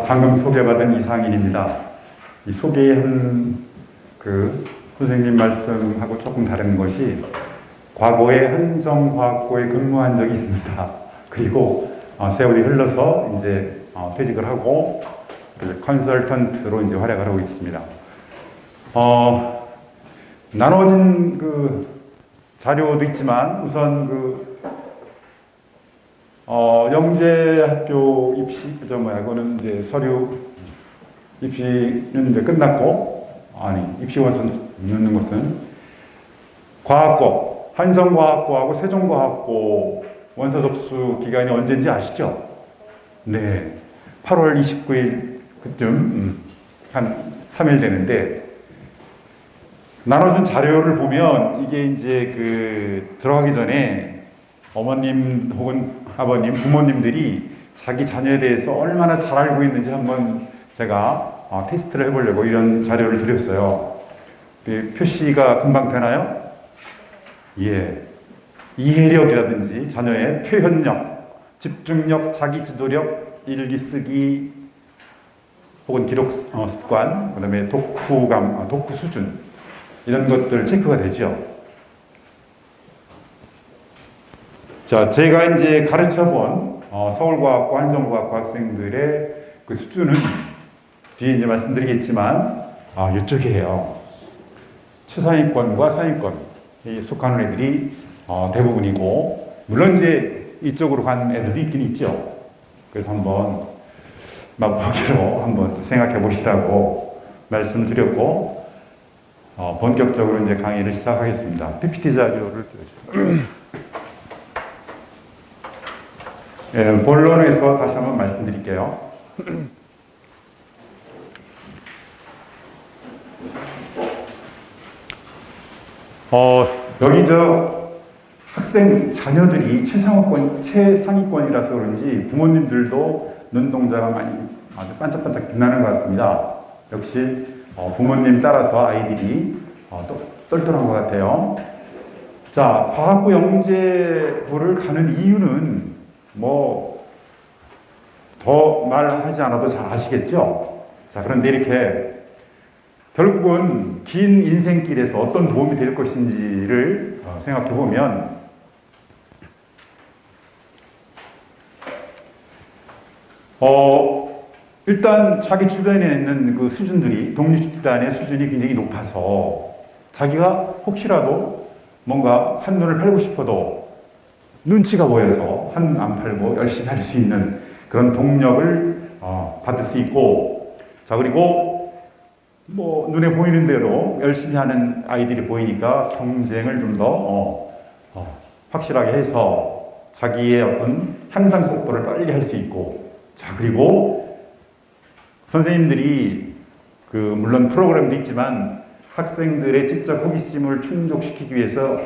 방금 소개받은 이상인입니다. 이 소개한 그 선생님 말씀하고 조금 다른 것이 과거에 한성과학고에 근무한 적이 있습니다. 그리고 세월이 흘러서 이제 퇴직을 하고 컨설턴트로 이제 활약을 하고 있습니다. 나눠진 그 자료도 있지만 우선 영재학교 입시, 이거는 이제 서류 입시는 이제 끝났고, 입시 원서 넣는 것은 과학고, 한성과학고하고 세종과학고 원서 접수 기간이 언제인지 아시죠? 네. 8월 29일 그쯤, 한 3일 되는데, 나눠준 자료를 보면 이게 이제 들어가기 전에 어머님 혹은 아버님, 부모님들이 자기 자녀에 대해서 얼마나 잘 알고 있는지 한번 제가 테스트를 해보려고 이런 자료를 드렸어요. 표시가 금방 되나요? 예. 이해력이라든지 자녀의 표현력, 집중력, 자기지도력, 일기 쓰기 혹은 기록 습관, 그 다음에 독후 수준 이런 것들 체크가 되죠. 자, 제가 이제 가르쳐본 서울과학고, 한성과학고 학생들의 그 수준은 뒤에 이제 말씀드리겠지만 이쪽이에요. 최상위권과 상위권에 속하는 애들이 대부분이고, 물론 이제 이쪽으로 간 애들도 있긴 있죠. 그래서 한번 맛보기로 한번 생각해 보시라고 말씀을 드렸고, 본격적으로 이제 강의를 시작하겠습니다. PPT 자료를 띄워주세요. 예, 본론에서 다시 한번 말씀드릴게요. 여기 학생 자녀들이 최상위권이라서 그런지 부모님들도 눈동자가 많이 아주 반짝반짝 빛나는 것 같습니다. 역시 부모님 따라서 아이들이 똘똘한 것 같아요. 자, 과학고 영재고를 가는 이유는 더 말하지 않아도 잘 아시겠죠? 자, 그런데 이렇게 결국은 긴 인생길에서 어떤 도움이 될 것인지를 생각해 보면, 일단 자기 주변에 있는 그 수준들이, 독립집단의 수준이 굉장히 높아서 자기가 혹시라도 뭔가 한눈을 팔고 싶어도 눈치가 보여서 한눈 안 팔고 열심히 할 수 있는 그런 동력을 받을 수 있고, 자, 그리고 눈에 보이는 대로 열심히 하는 아이들이 보이니까 경쟁을 좀 더 확실하게 해서 자기의 어떤 향상 속도를 빨리 할 수 있고, 자, 그리고 선생님들이 물론 프로그램도 있지만 학생들의 지적 호기심을 충족시키기 위해서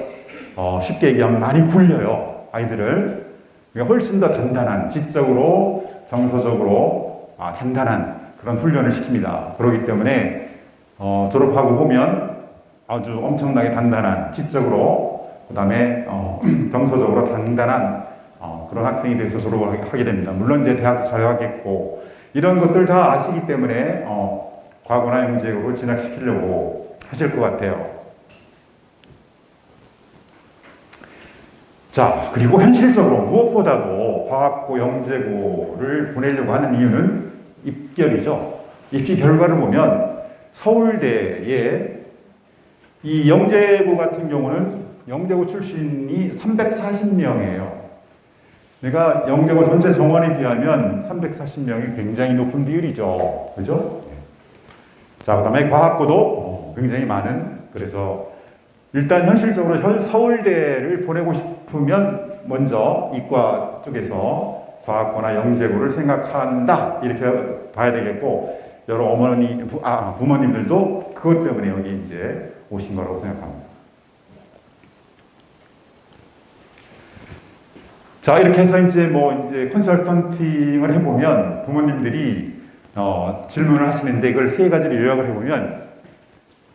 쉽게 얘기하면 많이 굴려요. 아이들을. 그러니까 훨씬 더 단단한, 지적으로, 정서적으로 단단한 그런 훈련을 시킵니다. 그렇기 때문에 졸업하고 보면 아주 엄청나게 단단한, 지적으로, 그 다음에 정서적으로 단단한 그런 학생이 돼서 졸업을 하게 됩니다. 물론 이제 대학도 잘 가겠고, 이런 것들 다 아시기 때문에 과거나 영재고를 진학시키려고 하실 것 같아요. 자, 그리고 현실적으로 무엇보다도 과학고 영재고를 보내려고 하는 이유는 입결이죠. 입시 결과를 보면 서울대의 이 영재고 같은 경우는 영재고 출신이 340명이에요. 그러니까 영재고 전체 정원에 비하면 340명이 굉장히 높은 비율이죠. 그죠? 자, 그 다음에 과학고도 굉장히 많은, 그래서 일단 현실적으로 서울대를 보내고 싶으면 먼저 이과 쪽에서 과학고나 영재고를 생각한다, 이렇게 봐야 되겠고, 여러 부모님들도 그것 때문에 여기 이제 오신 거라고 생각합니다. 자, 이렇게 해서 이제 컨설턴팅을 해보면 부모님들이 질문을 하시는데, 이걸 세 가지를 요약을 해보면,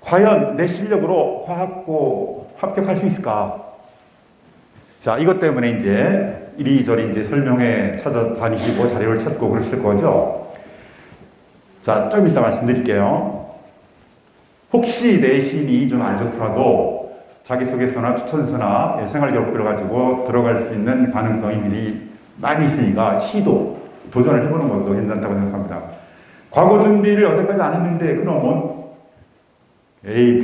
과연 내 실력으로 과학고 합격할 수 있을까? 자, 이것 때문에 이제 이리저리 이제 설명회 찾아다니시고 자료를 찾고 그러실 거죠. 자, 좀 이따 말씀드릴게요. 혹시 내신이 좀 안 좋더라도 자기소개서나 추천서나 생활기록부를 가지고 들어갈 수 있는 가능성이 미리 많이 있으니까 도전을 해보는 것도 괜찮다고 생각합니다. 과거 준비를 여태까지 안 했는데 그러면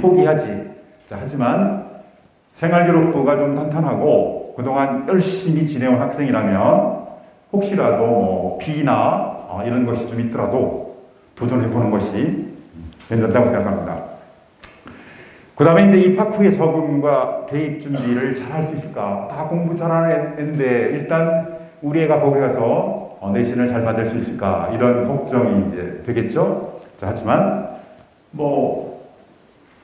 포기하지. 자, 하지만 생활기록부가 좀 탄탄하고 그동안 열심히 지내온 학생이라면 혹시라도 뭐 비나 이런 것이 좀 있더라도 도전해보는 것이 괜찮다고 생각합니다. 그 다음에 이제 입학 후에 적응과 대입 준비를 잘 할 수 있을까? 다 공부 잘하는 애인데 일단 우리 애가 거기 가서 내신을 잘 받을 수 있을까? 이런 걱정이 이제 되겠죠? 자, 하지만 뭐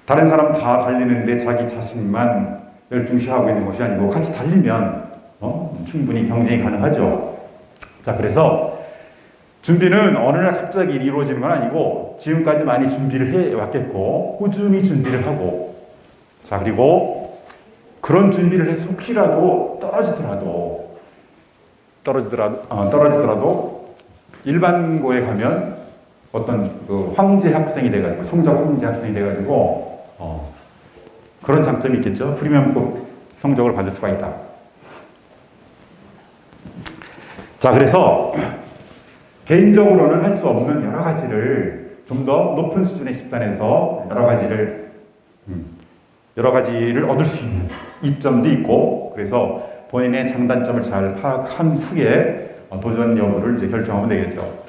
다른 사람 다 달리는데 자기 자신만 열중시하고 있는 것이 아니고 같이 달리면 충분히 경쟁이 가능하죠. 자, 그래서 준비는 어느 날 갑자기 이루어지는 건 아니고 지금까지 많이 준비를 해왔겠고 꾸준히 준비를 하고, 자, 그리고 그런 준비를 해서 혹시라도 떨어지더라도 일반고에 가면 어떤 그 황제 학생이 돼가지고 성적 황제 학생이 돼가지고 그런 장점이 있겠죠. 프리미엄급 성적을 받을 수가 있다. 자, 그래서 개인적으로는 할 수 없는 여러 가지를 좀 더 높은 수준의 집단에서 여러 가지를 얻을 수 있는 이점도 있고, 그래서 본인의 장단점을 잘 파악한 후에 도전 여부를 이제 결정하면 되겠죠.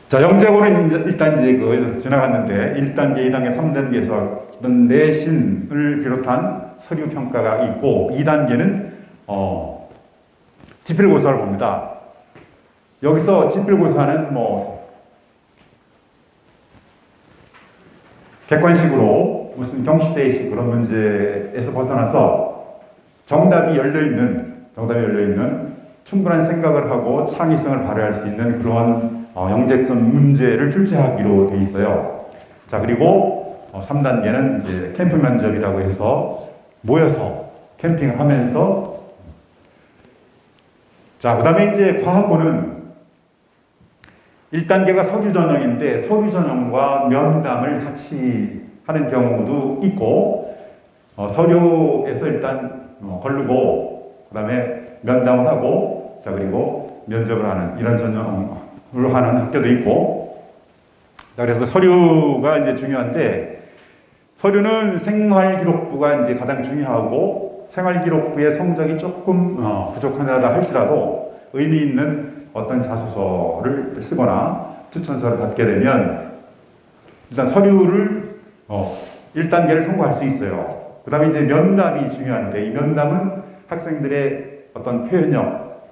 자, 영재고는 일단 이제 지나갔는데 1단계, 2단계, 3단계에서 어떤 내신을 비롯한 서류 평가가 있고 2단계는 지필고사를 봅니다. 여기서 지필고사는 뭐 객관식으로 무슨 경시대식 그런 문제에서 벗어나서 정답이 열려있는 충분한 생각을 하고 창의성을 발휘할 수 있는 그런 영재성 문제를 출제하기로 되어 있어요. 자, 그리고 3단계는 이제 캠프 면접이라고 해서 모여서 캠핑을 하면서, 자, 그 다음에 이제 과학고는 1단계가 서류 전형인데 서류 전형과 면담을 같이 하는 경우도 있고, 서류에서 일단 걸르고 그 다음에 면담을 하고, 자, 그리고 면접을 하는 이런 전형으로 하는 학교도 있고, 자, 그래서 서류가 이제 중요한데 서류는 생활기록부가 이제 가장 중요하고 생활기록부의 성적이 조금 부족하다 할지라도 의미 있는 어떤 자소서를 쓰거나 추천서를 받게 되면 일단 서류를 1단계를 통과할 수 있어요. 그 다음에 이제 면담이 중요한데 이 면담은 학생들의 어떤 표현력,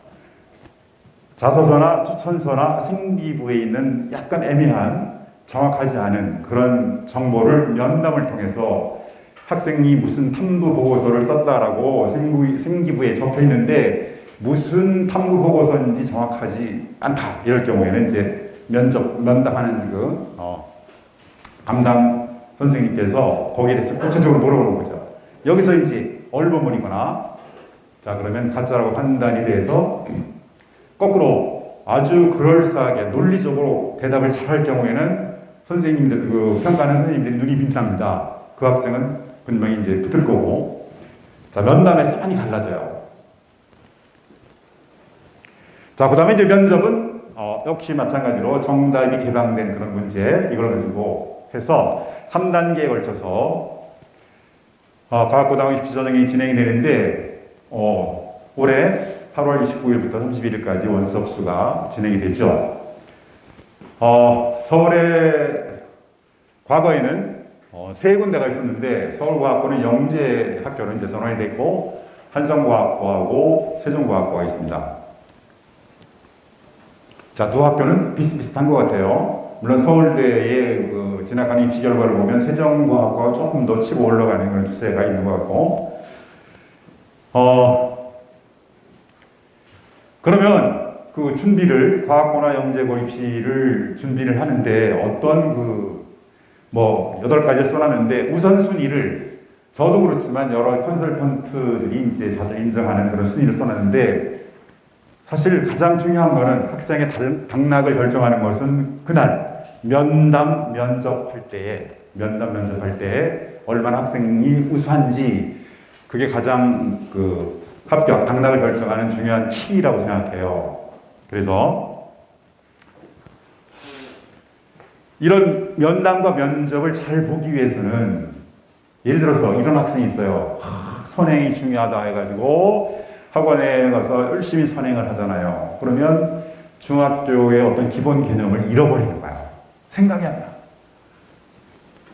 자소서나 추천서나 생기부에 있는 약간 애매한 정확하지 않은 그런 정보를 면담을 통해서 학생이 무슨 탐구 보고서를 썼다라고 생기부에 적혀 있는데 무슨 탐구 보고서인지 정확하지 않다. 이럴 경우에는 이제 면담하는 담당 선생님께서 거기에 대해서 구체적으로 물어보는 거죠. 여기서 이제 얼버무리거나, 자, 그러면 가짜라고 판단이 돼서 거꾸로 아주 그럴싸하게 논리적으로 대답을 잘할 경우에는 선생님들, 평가하는 선생님들이 눈이 빛납니다. 그 학생은 분명히 이제 붙을 거고, 자, 면담에서 많이 달라져요. 자, 그 다음에 이제 면접은, 역시 마찬가지로 정답이 개방된 그런 문제, 이걸 가지고 해서 3단계에 걸쳐서, 과학고등학교 입시전형이 진행이 되는데, 올해 8월 29일부터 31일까지 원수업수가 진행이 되죠. 서울에 과거에는 세 군데가 있었는데 서울과학고는 영재학교로 이제 전환이 됐고 한성과학고하고 세종과학고가 있습니다. 자, 두 학교는 비슷비슷한 것 같아요. 물론 서울대의 지나가는 입시 결과를 보면 세종과학고가 조금 더 치고 올라가는 그런 추세가 있는 것 같고, 그러면 그 준비를 과학고나 영재고 입시를 준비를 하는데 어떤 8가지를 써놨는데 우선순위를 저도 그렇지만 여러 컨설턴트들이 이제 다들 인정하는 그런 순위를 써놨는데 사실 가장 중요한 거는 학생의 당락을 결정하는 것은 그날 면접할 때에 얼마나 학생이 우수한지 그게 가장 합격, 당락을 결정하는 중요한 키라고 생각해요. 그래서 이런 면담과 면접을 잘 보기 위해서는 예를 들어서 이런 학생이 있어요. 선행이 중요하다 해가지고 학원에 가서 열심히 선행을 하잖아요. 그러면 중학교의 어떤 기본 개념을 잃어버리는 거예요. 생각이 안 나.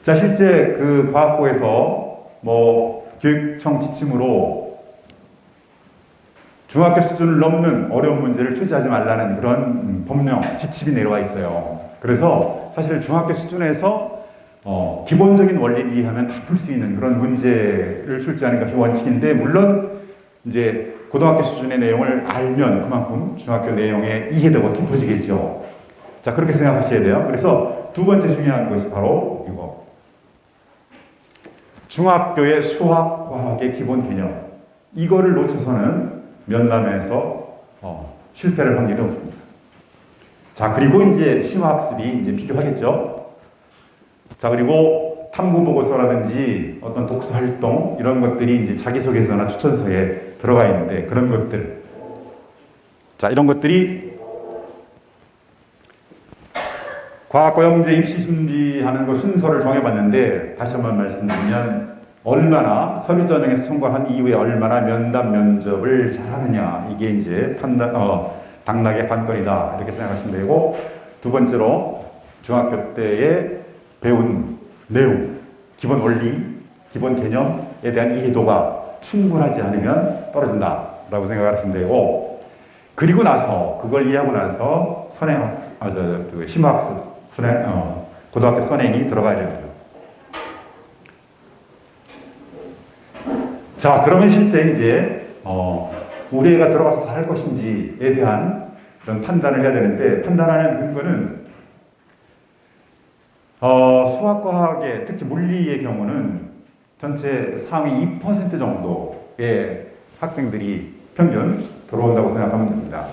자, 실제 과학부에서 교육청 지침으로 중학교 수준을 넘는 어려운 문제를 출제하지 말라는 그런 법령, 지침이 내려와 있어요. 그래서 사실 중학교 수준에서 기본적인 원리를 이해하면 다 풀 수 있는 그런 문제를 출제하는 것이 원칙인데, 물론 이제 고등학교 수준의 내용을 알면 그만큼 중학교 내용의 이해도가 깊어지겠죠. 자, 그렇게 생각하셔야 돼요. 그래서 두 번째 중요한 것이 바로 이거. 중학교의 수학, 과학의 기본 개념. 이거를 놓쳐서는 면담에서 실패를 한 일은 없습니다. 자, 그리고 이제 심화학습이 이제 필요하겠죠. 자, 그리고 탐구보고서라든지 어떤 독서활동, 이런 것들이 이제 자기소개서나 추천서에 들어가 있는데, 그런 것들. 자, 이런 것들이 과학과 영재 입시 준비하는 거 순서를 정해봤는데, 다시 한번 말씀드리면, 얼마나 서류 전형에서 통과한 이후에 얼마나 면담, 면접을 잘하느냐, 이게 이제 당락의 관건이다, 이렇게 생각하시면 되고, 두 번째로 중학교 때에 배운 내용, 기본 원리, 기본 개념에 대한 이해도가 충분하지 않으면 떨어진다라고 생각하시면 되고, 그리고 나서 그걸 이해하고 나서 심화학습, 고등학교 선행이 들어가야 됩니다. 자, 그러면 실제 이제 우리 애가 들어가서 잘할 것인지에 대한 그런 판단을 해야 되는데, 판단하는 근거는 수학과학의, 특히 물리의 경우는 전체 상위 2% 정도의 학생들이 평균 들어온다고 생각하면 됩니다.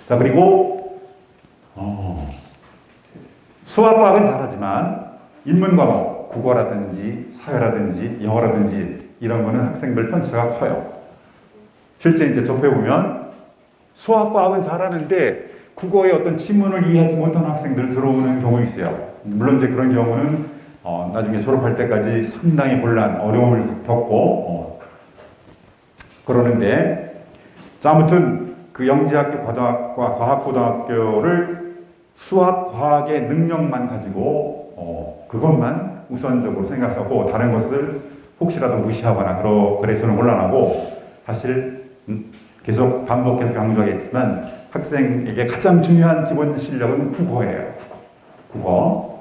자, 그리고 수학과학은 잘하지만 인문 과목, 국어라든지 사회라든지 영어라든지 이런 거는 학생들 편차가 커요. 실제 이제 접해보면 수학과학은 잘하는데 국어의 어떤 지문을 이해하지 못하는 학생들 들어오는 경우 있어요. 물론 이제 그런 경우는 나중에 졸업할 때까지 상당히 어려움을 겪고 그러는데, 자, 아무튼 그 영재학교 과학고등학교를 수학, 과학의 능력만 가지고 그것만 우선적으로 생각하고 다른 것을 혹시라도 무시하거나 그래서는 곤란하고, 사실 계속 반복해서 강조하겠지만 학생에게 가장 중요한 기본 실력은 국어예요. 국어.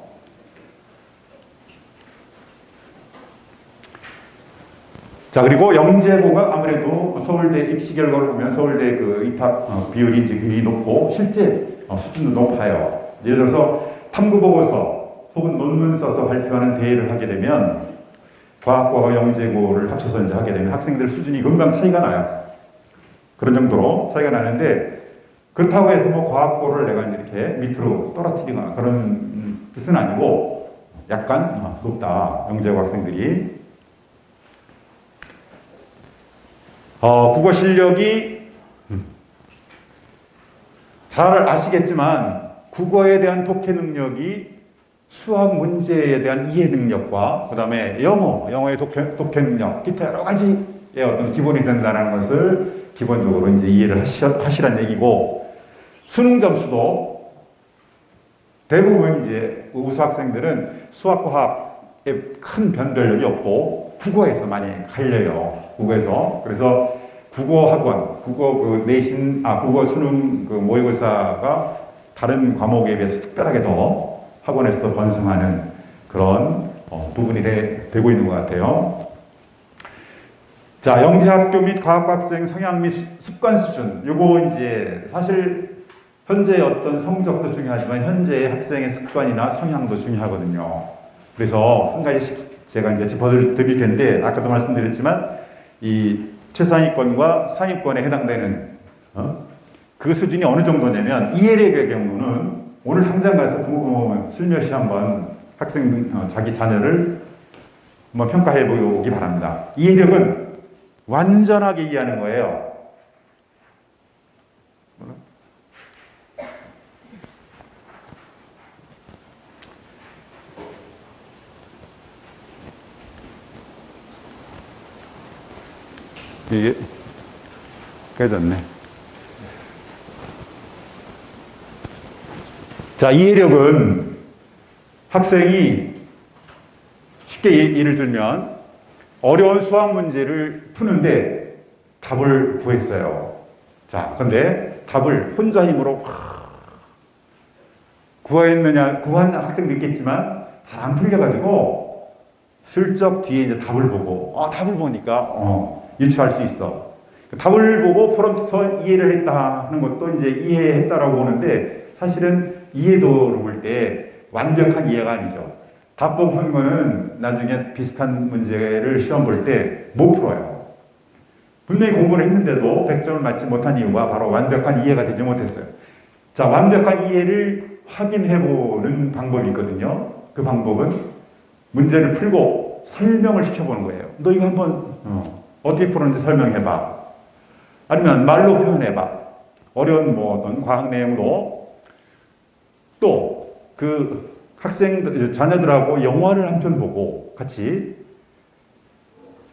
자, 그리고 영재고가 아무래도 서울대 입시 결과를 보면 서울대 입학 비율이 이제 굉장히 높고 실제 수준도 높아요. 예를 들어서 탐구보고서 혹은 논문 써서 발표하는 대회를 하게 되면 과학고와 영재고를 합쳐서 이제 하게 되면 학생들 수준이 금방 차이가 나요. 그런 정도로 차이가 나는데, 그렇다고 해서 과학고를 내가 이렇게 밑으로 떨어뜨리거나 그런 뜻은 아니고 약간 높다, 영재고 학생들이. 국어 실력이 잘 아시겠지만 국어에 대한 독해 능력이 수학 문제에 대한 이해 능력과 그 다음에 영어의 독해 능력, 기타 여러 가지의 어떤 기본이 된다는 것을 기본적으로 이제 이해를 하시란 얘기고, 수능 점수도 대부분 이제 우수 학생들은 수학, 과학에 큰 변별력이 없고 국어에서 많이 갈려요. 국어에서. 그래서 국어 학원, 국어 수능 모의고사가 다른 과목에 비해서 특별하게 더 학원에서도 번성하는 그런 부분이 되고 있는 것 같아요. 자, 영재학교 및 과학학생 성향 및 습관 수준. 요거 이제 사실 현재의 어떤 성적도 중요하지만 현재의 학생의 습관이나 성향도 중요하거든요. 그래서 한 가지씩 제가 이제 짚어드릴 텐데, 아까도 말씀드렸지만 이 최상위권과 상위권에 해당되는 그 수준이 어느 정도냐면 이해력의 경우는 오늘 당장 가서 슬며시 한번 학생 자기 자녀를 한번 평가해 보기 바랍니다. 이해력은 완전하게 이해하는 거예요. 이게 깨졌네. 자, 이해력은 학생이 쉽게 예를 들면 어려운 수학 문제를 푸는데 답을 구했어요. 자, 근데 답을 혼자 힘으로 구한 학생도 있겠지만 잘 안 풀려가지고 슬쩍 뒤에 이제 답을 보고 답을 보니까 유추할 수 있어. 답을 보고 풀어서 이해를 했다 하는 것도 이제 이해했다라고 보는데 사실은 이해도로 볼 때 완벽한 이해가 아니죠. 답 보고 푸는 거는 나중에 비슷한 문제를 시험 볼 때 못 풀어요. 분명히 공부를 했는데도 100점을 맞지 못한 이유가 바로 완벽한 이해가 되지 못했어요. 자, 완벽한 이해를 확인해보는 방법이 있거든요. 그 방법은 문제를 풀고 설명을 시켜보는 거예요. 너 이거 한번 어떻게 풀었는지 설명해봐. 아니면 말로 표현해봐. 어려운 어떤 과학 내용도 또 그 자녀들하고 영화를 한 편 보고 같이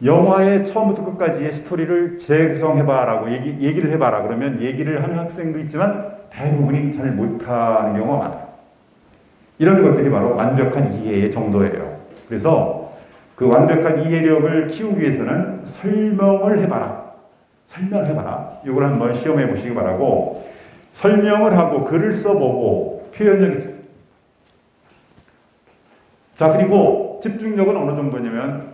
영화의 처음부터 끝까지의 스토리를 재구성해봐라고 얘기를 해봐라. 그러면 얘기를 하는 학생도 있지만 대부분이 잘 못하는 경우가 많아요. 이런 것들이 바로 완벽한 이해의 정도예요. 그래서 그 완벽한 이해력을 키우기 위해서는 설명을 해봐라. 설명해봐라. 이걸 한번 시험해 보시기 바라고, 설명을 하고 글을 써보고 표현력이. 자, 그리고 집중력은 어느 정도냐면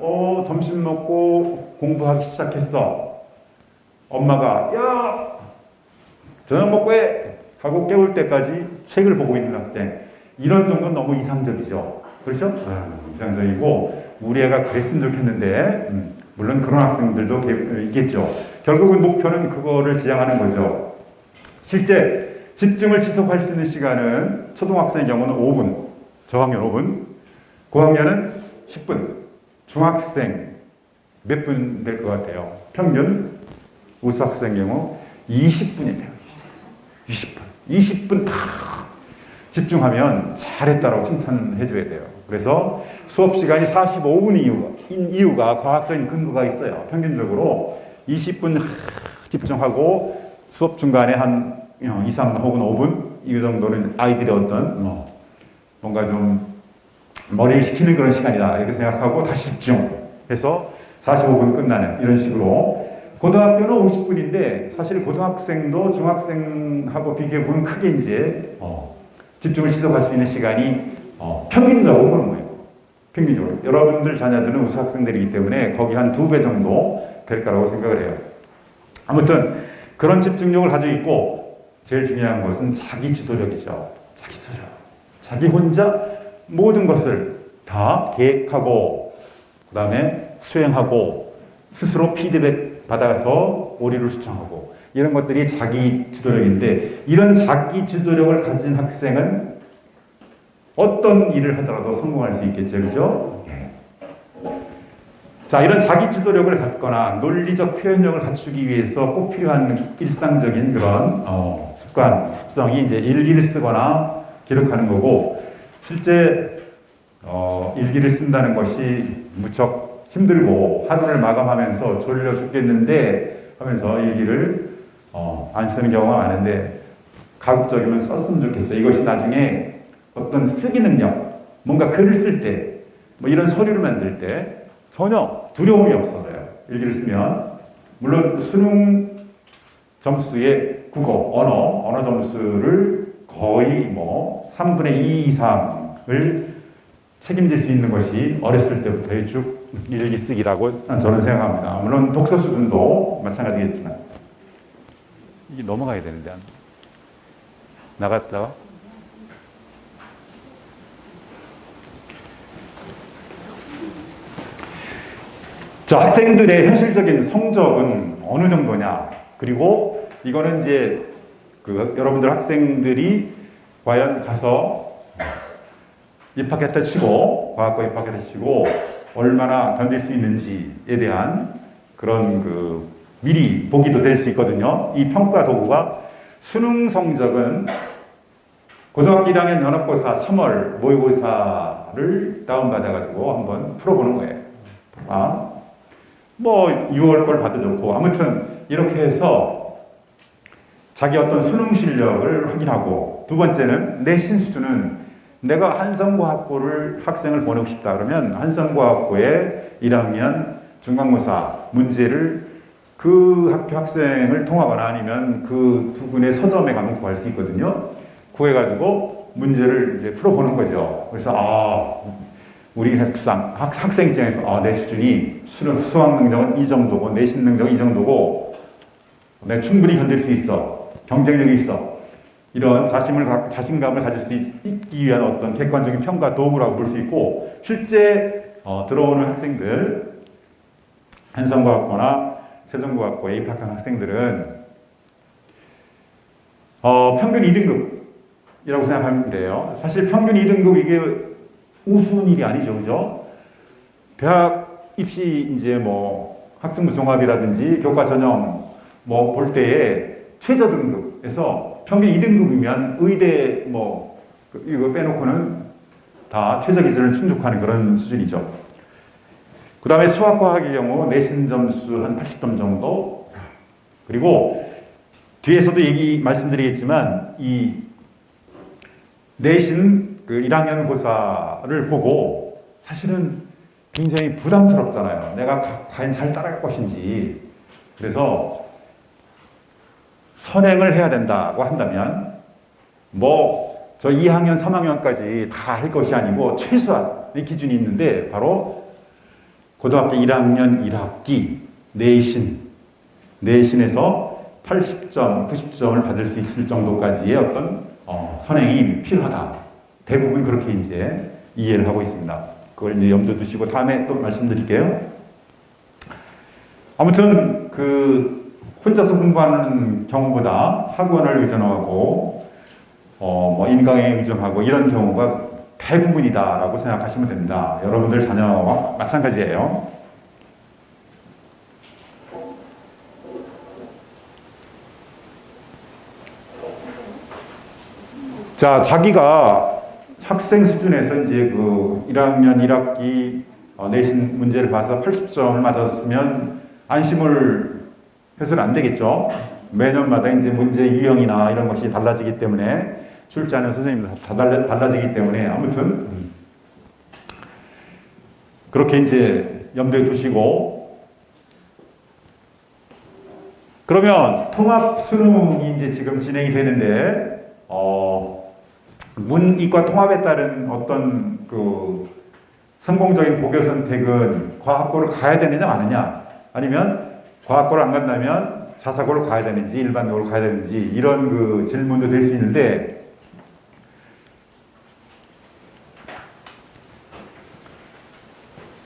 점심 먹고 공부하기 시작했어. 엄마가 야 저녁 먹고 해 하고 깨울 때까지 책을 보고 있는 학생, 이런 정도는 너무 이상적이죠. 그렇죠? 이상적이고 우리 애가 그랬으면 좋겠는데 물론 그런 학생들도 있겠죠. 결국은 목표는 그거를 지향하는 거죠. 실제 집중을 지속할 수 있는 시간은 초등학생의 경우는 5분, 저학년 5분, 고학년은 10분, 중학생 몇 분 될 것 같아요? 평균 우수학생 경우 20분이네요. 20분. 20분 다 집중하면 잘했다라고 칭찬해 줘야 돼요. 그래서 수업 시간이 45분인 이유가 과학적인 근거가 있어요. 평균적으로 20분 집중하고 수업 중간에 한 2, 3분 혹은 5분 이 정도는 아이들의 어떤 뭔가 좀 머리를 식히는 그런 시간이다 이렇게 생각하고 다시 집중해서 45분 끝나는 이런 식으로. 고등학교는 50분인데 사실 고등학생도 중학생하고 비교해보면 크게 이제 집중을 지속할 수 있는 시간이 평균적으로 그런 거예요. 평균적으로. 여러분들 자녀들은 우수학생들이기 때문에 거기 한 2배 정도 될 거라고 생각을 해요. 아무튼 그런 집중력을 가지고 있고, 제일 중요한 것은 자기 지도력이죠. 자기 지도력. 자기 혼자 모든 것을 다 계획하고 그 다음에 수행하고 스스로 피드백 받아서 오류를 수정하고, 이런 것들이 자기 지도력인데, 이런 자기 지도력을 가진 학생은 어떤 일을 하더라도 성공할 수 있겠죠. 그죠? 자, 이런 자기 지도력을 갖거나 논리적 표현력을 갖추기 위해서 꼭 필요한 일상적인 그런 습성이 이제 일기를 쓰거나 기록하는 거고, 실제 일기를 쓴다는 것이 무척 힘들고 하루를 마감하면서 졸려 죽겠는데 하면서 일기를 안 쓰는 경우가 많은데, 가급적이면 썼으면 좋겠어요. 이것이 나중에 어떤 쓰기 능력, 뭔가 글을 쓸 때, 뭐 이런 서류를 만들 때 전혀 두려움이 없어져요. 일기를 쓰면. 물론 수능 점수의 국어, 언어 점수를 거의 3분의 2 이상을 책임질 수 있는 것이 어렸을 때부터의 쭉 일기 쓰기라고 저는 생각합니다. 물론 독서 수준도 마찬가지겠지만. 이게 넘어가야 되는데 나갔다가 자, 학생들의 현실적인 성적은 어느 정도냐, 그리고 이거는 이제 여러분들 학생들이 과연 가서 입학했다 치고, 과학과 입학했다 치고, 얼마나 견딜 수 있는지에 대한 그런 미리 보기도 될 수 있거든요. 이 평가 도구가 수능 성적은 고등학교 1학년 연합고사 3월 모의고사를 다운받아가지고 한번 풀어보는 거예요. 뭐 6월 걸 봐도 좋고, 아무튼 이렇게 해서 자기 어떤 수능 실력을 확인하고, 두 번째는 내신 수준은 내가 한성과학고를 학생을 보내고 싶다 그러면 한성과학고의 1학년 중간고사 문제를 그 학교 학생을 통하거나 아니면 그 부근의 서점에 가면 구할 수 있거든요. 구해가지고 문제를 이제 풀어보는 거죠. 그래서 우리 학생 입장에서 내 수준이 수학 능력은 이 정도고 내신 능력은 이 정도고 내가 충분히 견딜 수 있어. 경쟁력이 있어. 이런 자신감을 가질 수 있기 위한 어떤 객관적인 평가 도구라고 볼 수 있고, 실제 들어오는 학생들, 한성과학고나 세종과학고에 입학한 학생들은 평균 2등급이라고 생각하면 돼요. 사실 평균 2등급 이게 우스운 일이 아니죠, 그죠? 대학 입시 이제 뭐 학생부 종합이라든지 교과 전형 뭐 볼 때에 최저 등급에서 평균 2등급이면 의대 뭐 이거 빼놓고는 다 최저 기준을 충족하는 그런 수준이죠. 그 다음에 수학과학의 경우 내신 점수 한 80점 정도. 그리고 뒤에서도 말씀드리겠지만 이 내신 1학년 고사를 보고 사실은 굉장히 부담스럽잖아요. 내가 과연 잘 따라갈 것인지. 그래서 선행을 해야 된다고 한다면 저 2학년, 3학년까지 다 할 것이 아니고 최소한의 기준이 있는데 바로 고등학교 1학년 1학기 내신에서 80점, 90점을 받을 수 있을 정도까지의 어떤 선행이 필요하다. 대부분 그렇게 이제 이해를 하고 있습니다. 그걸 이제 염두에 두시고 다음에 또 말씀드릴게요. 아무튼 혼자서 공부하는 경우보다 학원을 의존하고 뭐 인강에 의존하고 이런 경우가 대부분이다라고 생각하시면 됩니다. 여러분들 자녀와 마찬가지예요. 자, 자기가 학생 수준에서 이제 1학년 1학기 내신 문제를 봐서 80점을 맞았으면 안심을 해서는 안 되겠죠. 매년마다 이제 문제 유형이나 이런 것이 달라지기 때문에 출제하는 선생님도 다 달라지기 때문에 아무튼 그렇게 이제 염두에 두시고, 그러면 통합 수능이 이제 지금 진행이 되는데 문이과 통합에 따른 어떤 성공적인 고교 선택은 과학고를 가야 되느냐 마느냐, 아니면 과학고를 안 간다면 자사고를 가야 되는지 일반고를 가야 되는지, 이런 질문도 될 수 있는데,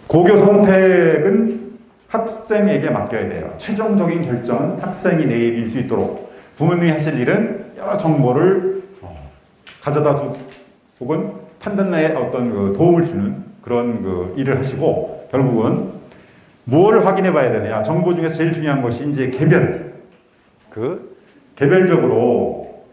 고교 선택은 학생에게 맡겨야 돼요. 최종적인 결정은 학생이 내릴 수 있도록 부모님이 하실 일은 여러 정보를 가져다 주고 혹은 판단에 어떤 도움을 주는 그런 일을 하시고, 결국은 무엇을 확인해 봐야 되느냐. 정보 중에서 제일 중요한 것이 이제 개별적으로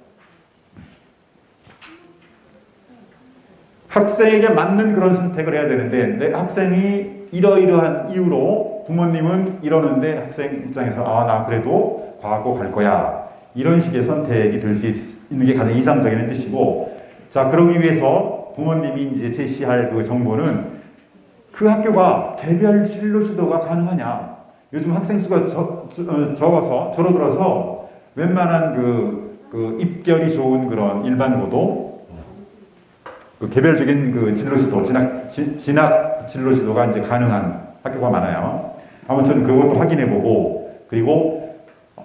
학생에게 맞는 그런 선택을 해야 되는데, 내 학생이 이러이러한 이유로 부모님은 이러는데 학생 입장에서 나 그래도 과학고 갈 거야. 이런 식의 선택이 될 수 있는 게 가장 이상적인 뜻이고, 자, 그러기 위해서 부모님이 이제 제시할 정보는 그 학교가 개별 진로 지도가 가능하냐. 요즘 학생 수가 줄어들어서 웬만한 입결이 좋은 그런 일반고도 개별적인 진로 지도, 진학 진로 지도가 이제 가능한 학교가 많아요. 아무튼 그것도 확인해 보고, 그리고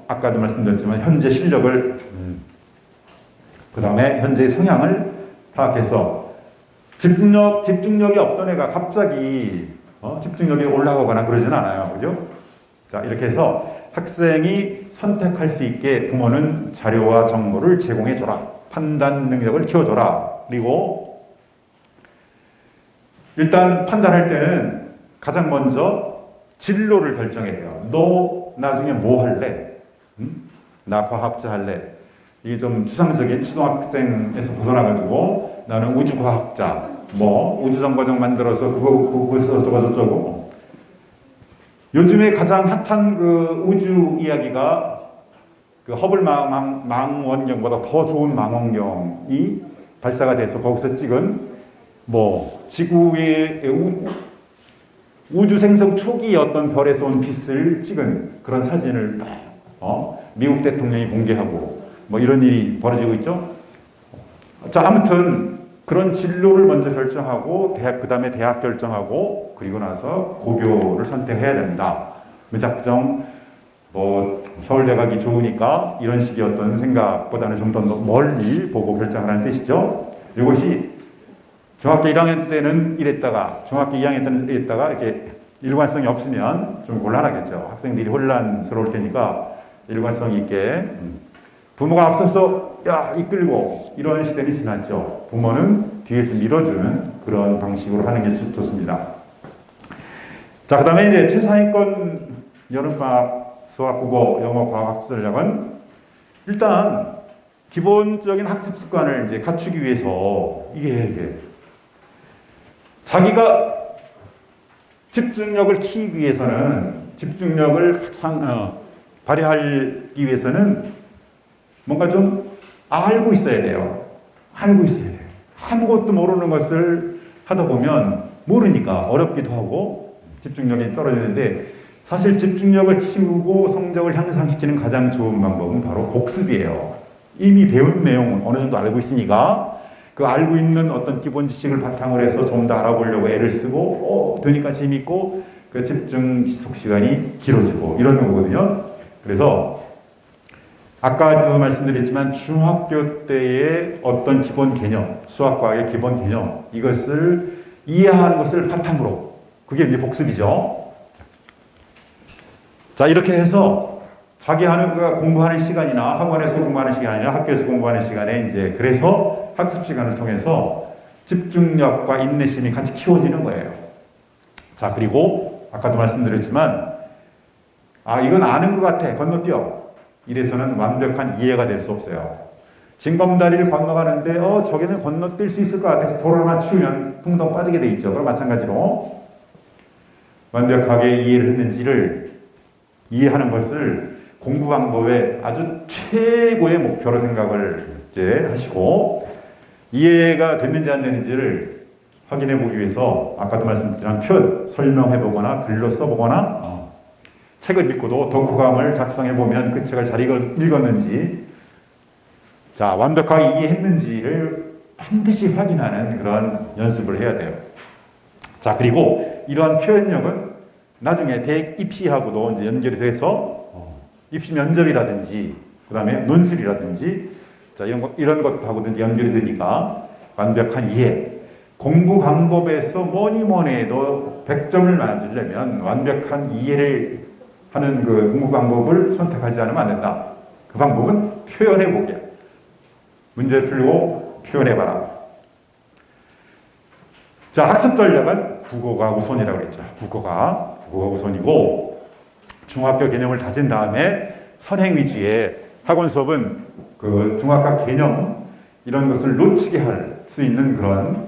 아까도 말씀드렸지만 현재 실력을 그 다음에 현재 성향을 파악해서 집중력이 없던 애가 갑자기 집중력이 올라가거나 그러진 않아요. 그죠? 자, 이렇게 해서 학생이 선택할 수 있게 부모는 자료와 정보를 제공해줘라. 판단 능력을 키워줘라. 그리고 일단 판단할 때는 가장 먼저 진로를 결정해야 돼요. 너 나중에 뭐 할래? 나 과학자 할래. 이게 좀 추상적인 초등학생에서 벗어나가지고 나는 우주과학자, 뭐 우주정거장 만들어서 그거 저쩌고 요즘에 가장 핫한 그 우주 이야기가 그 허블 망원경보다 더 좋은 망원경이 발사가 돼서 거기서 찍은 뭐 지구의 우주 생성 초기 어떤 별에서 온 빛을 찍은 그런 사진을 미국 대통령이 공개하고 뭐 이런 일이 벌어지고 있죠. 자, 아무튼 그런 진로를 먼저 결정하고 그 다음에 대학 결정하고 그리고 나서 고교를 선택해야 됩니다. 무작정 뭐 서울대 가기 좋으니까 이런 식의 어떤 생각보다는 좀 더 멀리 보고 결정하라는 뜻이죠. 이것이 중학교 1학년 때는 이랬다가 중학교 2학년 때는 이랬다가 이렇게 일관성이 없으면 좀 곤란하겠죠. 학생들이 혼란스러울 테니까 일관성 있게 부모가 앞서서 야 이끌고 이런 시대는 지났죠. 부모는 뒤에서 밀어주는 그런 방식으로 하는 게 좋습니다. 자, 그 다음에 이제 최상위권 여름방학 수학, 국어, 영어, 과학 학습 전략은 일단 기본적인 학습 습관을 이제 갖추기 위해서 이게 자기가 집중력을 키우기 위해서는 집중력을 가장 발휘하기 위해서는 뭔가 좀 알고 있어야 돼요. 알고 있어야 돼요. 아무것도 모르는 것을 하다 보면 모르니까 어렵기도 하고 집중력이 떨어지는데 사실 집중력을 키우고 성적을 향상시키는 가장 좋은 방법은 바로 복습이에요. 이미 배운 내용은 어느 정도 알고 있으니까 그 알고 있는 어떤 기본 지식을 바탕으로 해서 좀 더 알아보려고 애를 쓰고 되니까 재밌고 그 집중 지속 시간이 길어지고 이런 거거든요. 그래서 아까도 말씀드렸지만 중학교 때의 어떤 기본 개념, 수학과의 기본 개념 이것을 이해하는 것을 바탕으로 그게 이제 복습이죠. 자, 이렇게 해서 자기 공부하는 시간이나 학원에서 공부하는 시간이나 학교에서 공부하는 시간에 이제 그래서 학습 시간을 통해서 집중력과 인내심이 같이 키워지는 거예요. 자, 그리고 아까도 말씀드렸지만 이건 아는 것 같아 건너뛰어 이래서는 완벽한 이해가 될 수 없어요. 징검다리를 건너가는데 저기는 건너뛸 수 있을 것 같아서 돌 하나 치우면 붕덩 빠지게 돼 있죠. 그럼 마찬가지로 완벽하게 이해를 했는지를 이해하는 것을 공부 방법의 아주 최고의 목표로 생각을 이제 하시고 이해가 됐는지 안 됐는지를 확인해 보기 위해서 아까도 말씀드린 표현 설명해 보거나 글로 써보거나 책을 읽고도 독후감을 작성해 보면 그 책을 잘 읽었는지 자 완벽하게 이해했는지를 반드시 확인하는 그런 연습을 해야 돼요. 자, 그리고 이러한 표현력은 나중에 입시하고도 이제 연결이 돼서 입시 면접이라든지 그다음에 논술이라든지 자 이런 것하고도 이제 연결이 되니까 완벽한 이해. 공부 방법에서 뭐니 해도 100점을 맞으려면 완벽한 이해를 하는 그 공부 방법을 선택하지 않으면 안 된다. 그 방법은 표현해 보기야. 문제를 풀고 표현해 봐라. 자, 학습 전략은 국어가 우선이라고 그랬죠. 국어가 우선이고 중학교 개념을 다진 다음에 선행 위주의 학원 수업은 그 중학교 개념 이런 것을 놓치게 할 수 있는 그런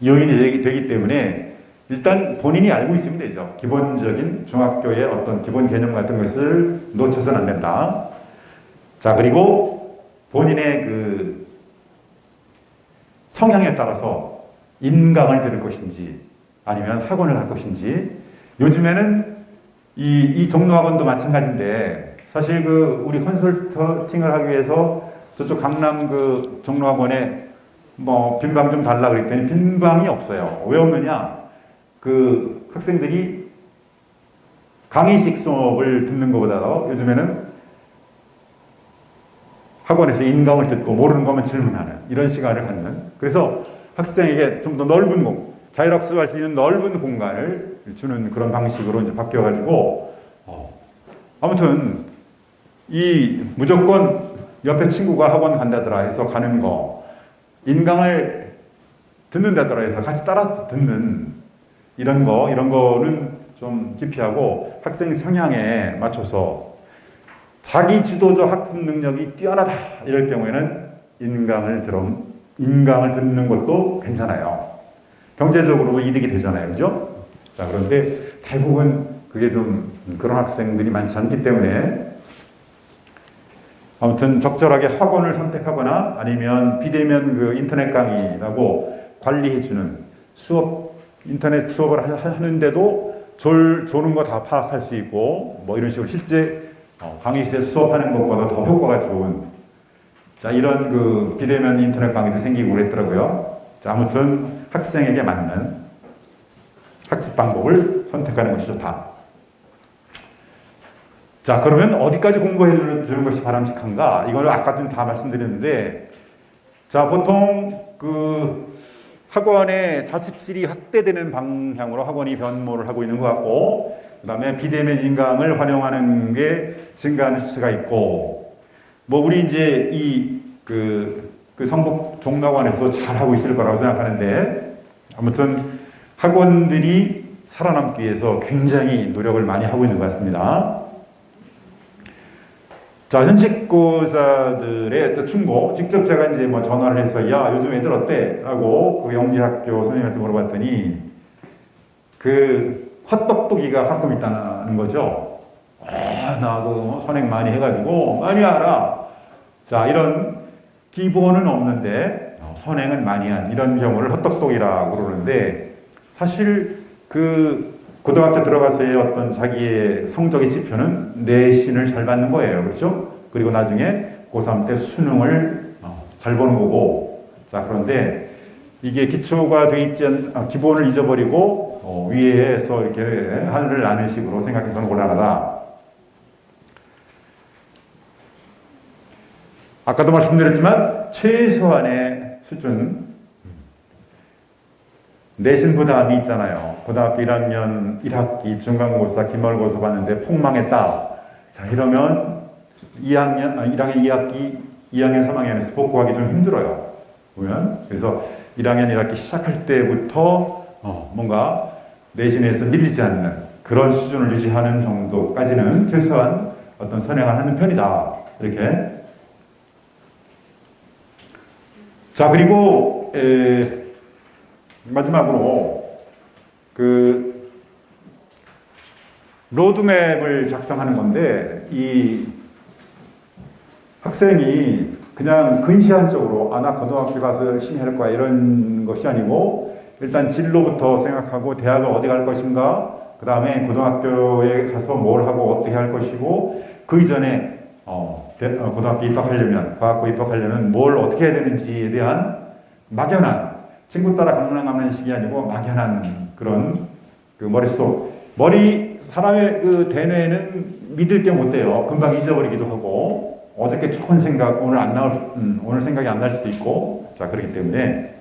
요인이 되기 때문에 일단 본인이 알고 있으면 되죠. 기본적인 중학교의 어떤 기본 개념 같은 것을 놓쳐서는 안 된다. 자, 그리고 본인의 그 성향에 따라서 인강을 들을 것인지 아니면 학원을 할 것인지 요즘에는 이 종로학원도 마찬가지인데 사실 그 우리 컨설팅을 하기 위해서 저쪽 강남 그 종로학원에 뭐 빈방 좀 달라 그랬더니 빈방이 없어요. 왜 없느냐? 그 학생들이 강의식 수업을 듣는 것보다도 요즘에는 학원에서 인강을 듣고 모르는 것만 질문하는 이런 시간을 갖는 그래서 학생에게 좀 더 넓은 자율학습할 수 있는 넓은 공간을 주는 그런 방식으로 이제 바뀌어가지고 아무튼 이 무조건 옆에 친구가 학원 간다더라 해서 가는 거, 인강을 듣는다더라 해서 같이 따라서 듣는 이런 거는 좀 기피하고 학생 성향에 맞춰서 자기 지도적 학습 능력이 뛰어나다 이럴 경우에는 인강을 듣는 것도 괜찮아요. 경제적으로도 이득이 되잖아요. 그죠? 자, 그런데 대부분 그게 좀 그런 학생들이 많지 않기 때문에 아무튼 적절하게 학원을 선택하거나 아니면 비대면 그 인터넷 강의라고 관리해주는 인터넷 수업을 하는데도 조는 거 다 파악할 수 있고 뭐 이런 식으로 실제 강의실에서 수업하는 것보다 더 효과가 좋은 자, 이런 그 비대면 인터넷 강의도 생기고 그랬더라고요. 자, 아무튼 학생에게 맞는 학습 방법을 선택하는 것이 좋다. 자, 그러면 어디까지 공부해 주는 것이 바람직한가? 이걸 아까 좀 다 말씀드렸는데, 자, 보통 그 학원의 자습실이 확대되는 방향으로 학원이 변모를 하고 있는 것 같고, 그 다음에 비대면 인강을 활용하는 게 증가하는 추세가 있고, 뭐, 우리 이제 그 성북 종락원에서 잘하고 있을 거라고 생각하는데, 아무튼 학원들이 살아남기 위해서 굉장히 노력을 많이 하고 있는 것 같습니다. 자, 현직고사들의 또 충고, 직접 제가 이제 뭐 전화를 해서, 야, 요즘 애들 어때? 라고 그 영지학교 선생님한테 물어봤더니, 그 헛똑똑이가 가끔 있다는 거죠. 나 그 선행 많이 해가지고, 많이 알아. 자, 이런 기본은 없는데, 선행은 많이 한 이런 경우를 헛똑똑이라고 그러는데, 사실 그 고등학교 들어가서의 어떤 자기의 성적의 지표는 내신을 잘 받는 거예요. 그렇죠? 그리고 나중에 고3 때 수능을 잘 보는 거고. 자, 그런데 이게 기초가 돼 있지 기본을 잊어버리고 위에서 이렇게 하늘을 나는 식으로 생각해서는 곤란하다. 아까도 말씀드렸지만 최소한의 수준, 내신 부담이 있잖아요. 고등학교 1학년 1학기 중간고사, 기말고사 봤는데 폭망했다. 자, 이러면 1학년 2학기, 2학년 3학년에서 복구하기 좀 힘들어요. 보면. 그래서 1학년 1학기 시작할 때부터 뭔가 내신에서 밀리지 않는 그런 수준을 유지하는 정도까지는 최소한 어떤 선행을 하는 편이다. 이렇게. 자, 그리고 마지막으로 그 로드맵을 작성하는 건데 이 학생이 그냥 근시안적으로 나 고등학교 가서 열심히 할 거야 이런 것이 아니고 일단 진로부터 생각하고 대학을 어디 갈 것인가, 그 다음에 고등학교에 가서 뭘 하고 어떻게 할 것이고 그 이전에 고등학교 입학하려면, 과학고 입학하려면 뭘 어떻게 해야 되는지에 대한 막연한, 친구 따라 강남 가는 식이 아니고 막연한 그런 그 사람의 그 대뇌는 믿을 게 못 돼요. 금방 잊어버리기도 하고, 어저께 좋은 생각, 오늘 생각이 안 날 수도 있고, 자, 그렇기 때문에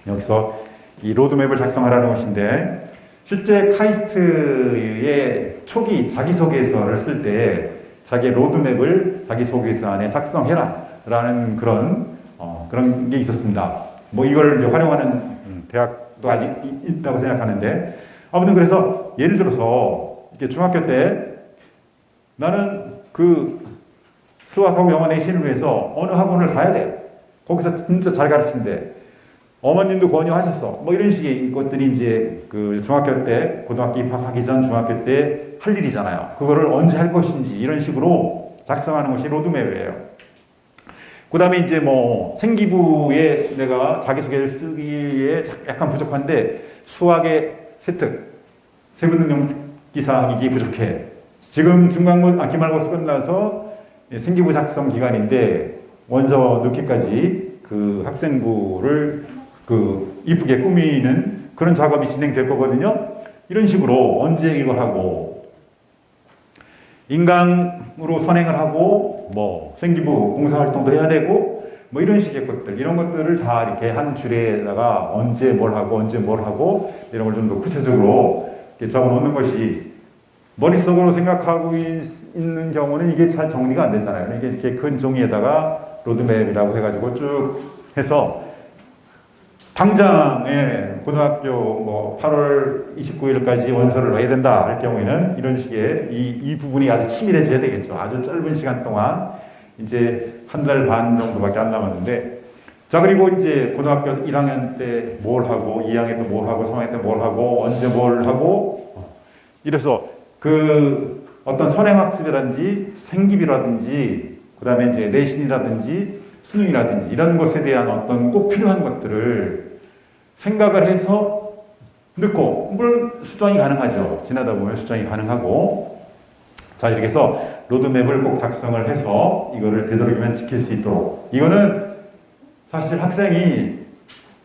여기서 이 로드맵을 작성하라는 것인데, 실제 카이스트의 초기 자기소개서를 쓸 때 자기 로드맵을 자기소개서 안에 작성해라 라는 그런 게 있었습니다. 뭐 이걸 이제 활용하는 대학도 아직 있다고 생각하는데, 아무튼 그래서 예를 들어서 이렇게 중학교 때 나는 그 수학하고 영어 내신을 위해서 어느 학원을 가야 돼. 거기서 진짜 잘 가르친대. 어머님도 권유하셨어. 뭐 이런 식의 것들이 이제 그 중학교 때, 고등학교 입학하기 전 중학교 때 할 일이잖아요. 그거를 언제 할 것인지 이런 식으로 작성하는 것이 로드맵이에요. 그 다음에 이제 뭐 생기부에 내가 자기소개를 쓰기에 약간 부족한데 수학의 세분능력 기사 이게 부족해. 지금 기말고사 끝나서 생기부 작성 기간인데 원서 넣기까지 그 학생부를 그 이쁘게 꾸미는 그런 작업이 진행될 거거든요. 이런 식으로 언제 이걸 하고 인강으로 선행을 하고 뭐 생기부 봉사활동도 해야 되고 뭐 이런 식의 것들, 이런 것들을 다 이렇게 한 줄에다가 언제 뭘 하고 이런 걸 좀 더 구체적으로 이렇게 적어 놓는 것이 머릿속으로 생각하고 있는 경우는 이게 잘 정리가 안 되잖아요. 이게 이렇게 큰 종이에다가 로드맵이라고 해가지고 쭉 해서 당장에 고등학교 뭐 8월 29일까지 원서를 넣어야 된다 할 경우에는 이런 식의 이 부분이 아주 치밀해져야 되겠죠. 아주 짧은 시간 동안 이제 한 달 반 정도밖에 안 남았는데, 자, 그리고 이제 고등학교 1학년 때 뭘 하고, 2학년 때 뭘 하고, 3학년 때 뭘 하고, 언제 뭘 하고, 이래서 그 어떤 선행학습이라든지 생기비라든지, 그 다음에 이제 내신이라든지 수능이라든지 이런 것에 대한 어떤 꼭 필요한 것들을 생각을 해서 넣고, 물론 수정이 가능하죠. 지나다 보면 수정이 가능하고. 자, 이렇게 해서 로드맵을 꼭 작성을 해서 이거를 되도록이면 지킬 수 있도록. 이거는 사실 학생이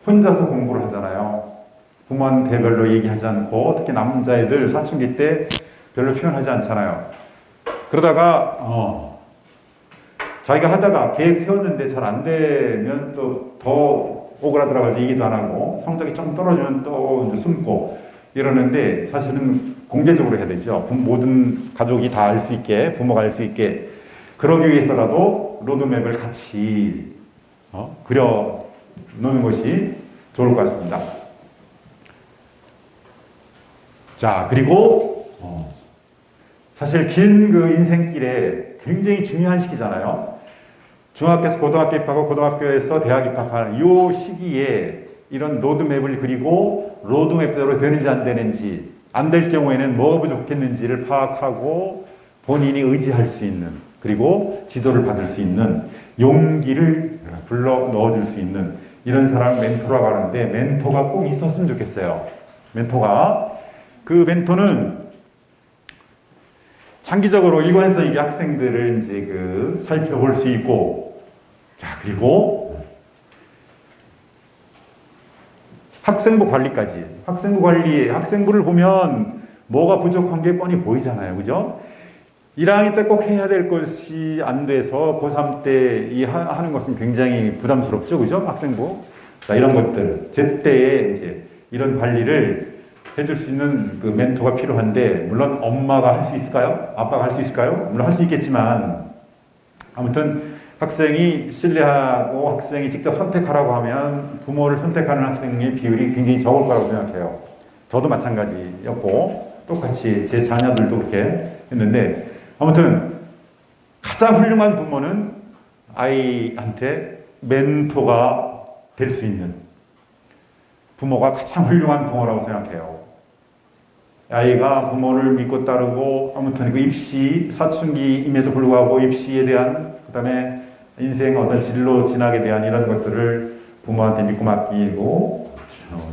혼자서 공부를 하잖아요. 부모한테 별로 얘기하지 않고, 특히 남자애들 사춘기 때 별로 표현하지 않잖아요. 그러다가 자기가 하다가 계획 세웠는데 잘 안 되면 또 더 오그라들어가지고 얘기도 안 하고, 성적이 좀 떨어지면 또 이제 숨고 이러는데, 사실은 공개적으로 해야 되죠. 모든 가족이 다 알 수 있게, 부모가 알 수 있게. 그러기 위해서라도 로드맵을 같이 그려 놓는 것이 좋을 것 같습니다. 자, 그리고 사실 긴 그 인생길에 굉장히 중요한 시기잖아요. 중학교에서 고등학교 입학하고 고등학교에서 대학 입학하는 이 시기에 이런 로드맵을 그리고 로드맵대로 되는지 안 되는지, 안 될 경우에는 뭐가 부족했는지를 파악하고 본인이 의지할 수 있는, 그리고 지도를 받을 수 있는 용기를 불러 넣어줄 수 있는 이런 사람 멘토라고 하는데, 멘토가 꼭 있었으면 좋겠어요. 그 멘토는 장기적으로 일관성 있게 학생들을 이제 살펴볼 수 있고, 자, 그리고 학생부 관리까지. 학생부 관리, 학생부를 보면 뭐가 부족한 게 뻔히 보이잖아요. 그죠? 1학년 때 꼭 해야 될 것이 안 돼서 고3 때 하는 것은 굉장히 부담스럽죠. 그죠? 학생부. 자, 이런 것들. 제때에 이제 이런 관리를 해줄 수 있는 그 멘토가 필요한데, 물론 엄마가 할 수 있을까요? 아빠가 할 수 있을까요? 물론 할 수 있겠지만, 아무튼 학생이 신뢰하고 학생이 직접 선택하라고 하면 부모를 선택하는 학생의 비율이 굉장히 적을 거라고 생각해요. 저도 마찬가지였고, 똑같이 제 자녀들도 그렇게 했는데, 아무튼 가장 훌륭한 부모는 아이한테 멘토가 될 수 있는 부모가 가장 훌륭한 부모라고 생각해요. 아이가 부모를 믿고 따르고, 아무튼 그 입시, 사춘기임에도 불구하고 입시에 대한, 그 다음에 인생 어떤 진로 진학에 대한 이런 것들을 부모한테 믿고 맡기고,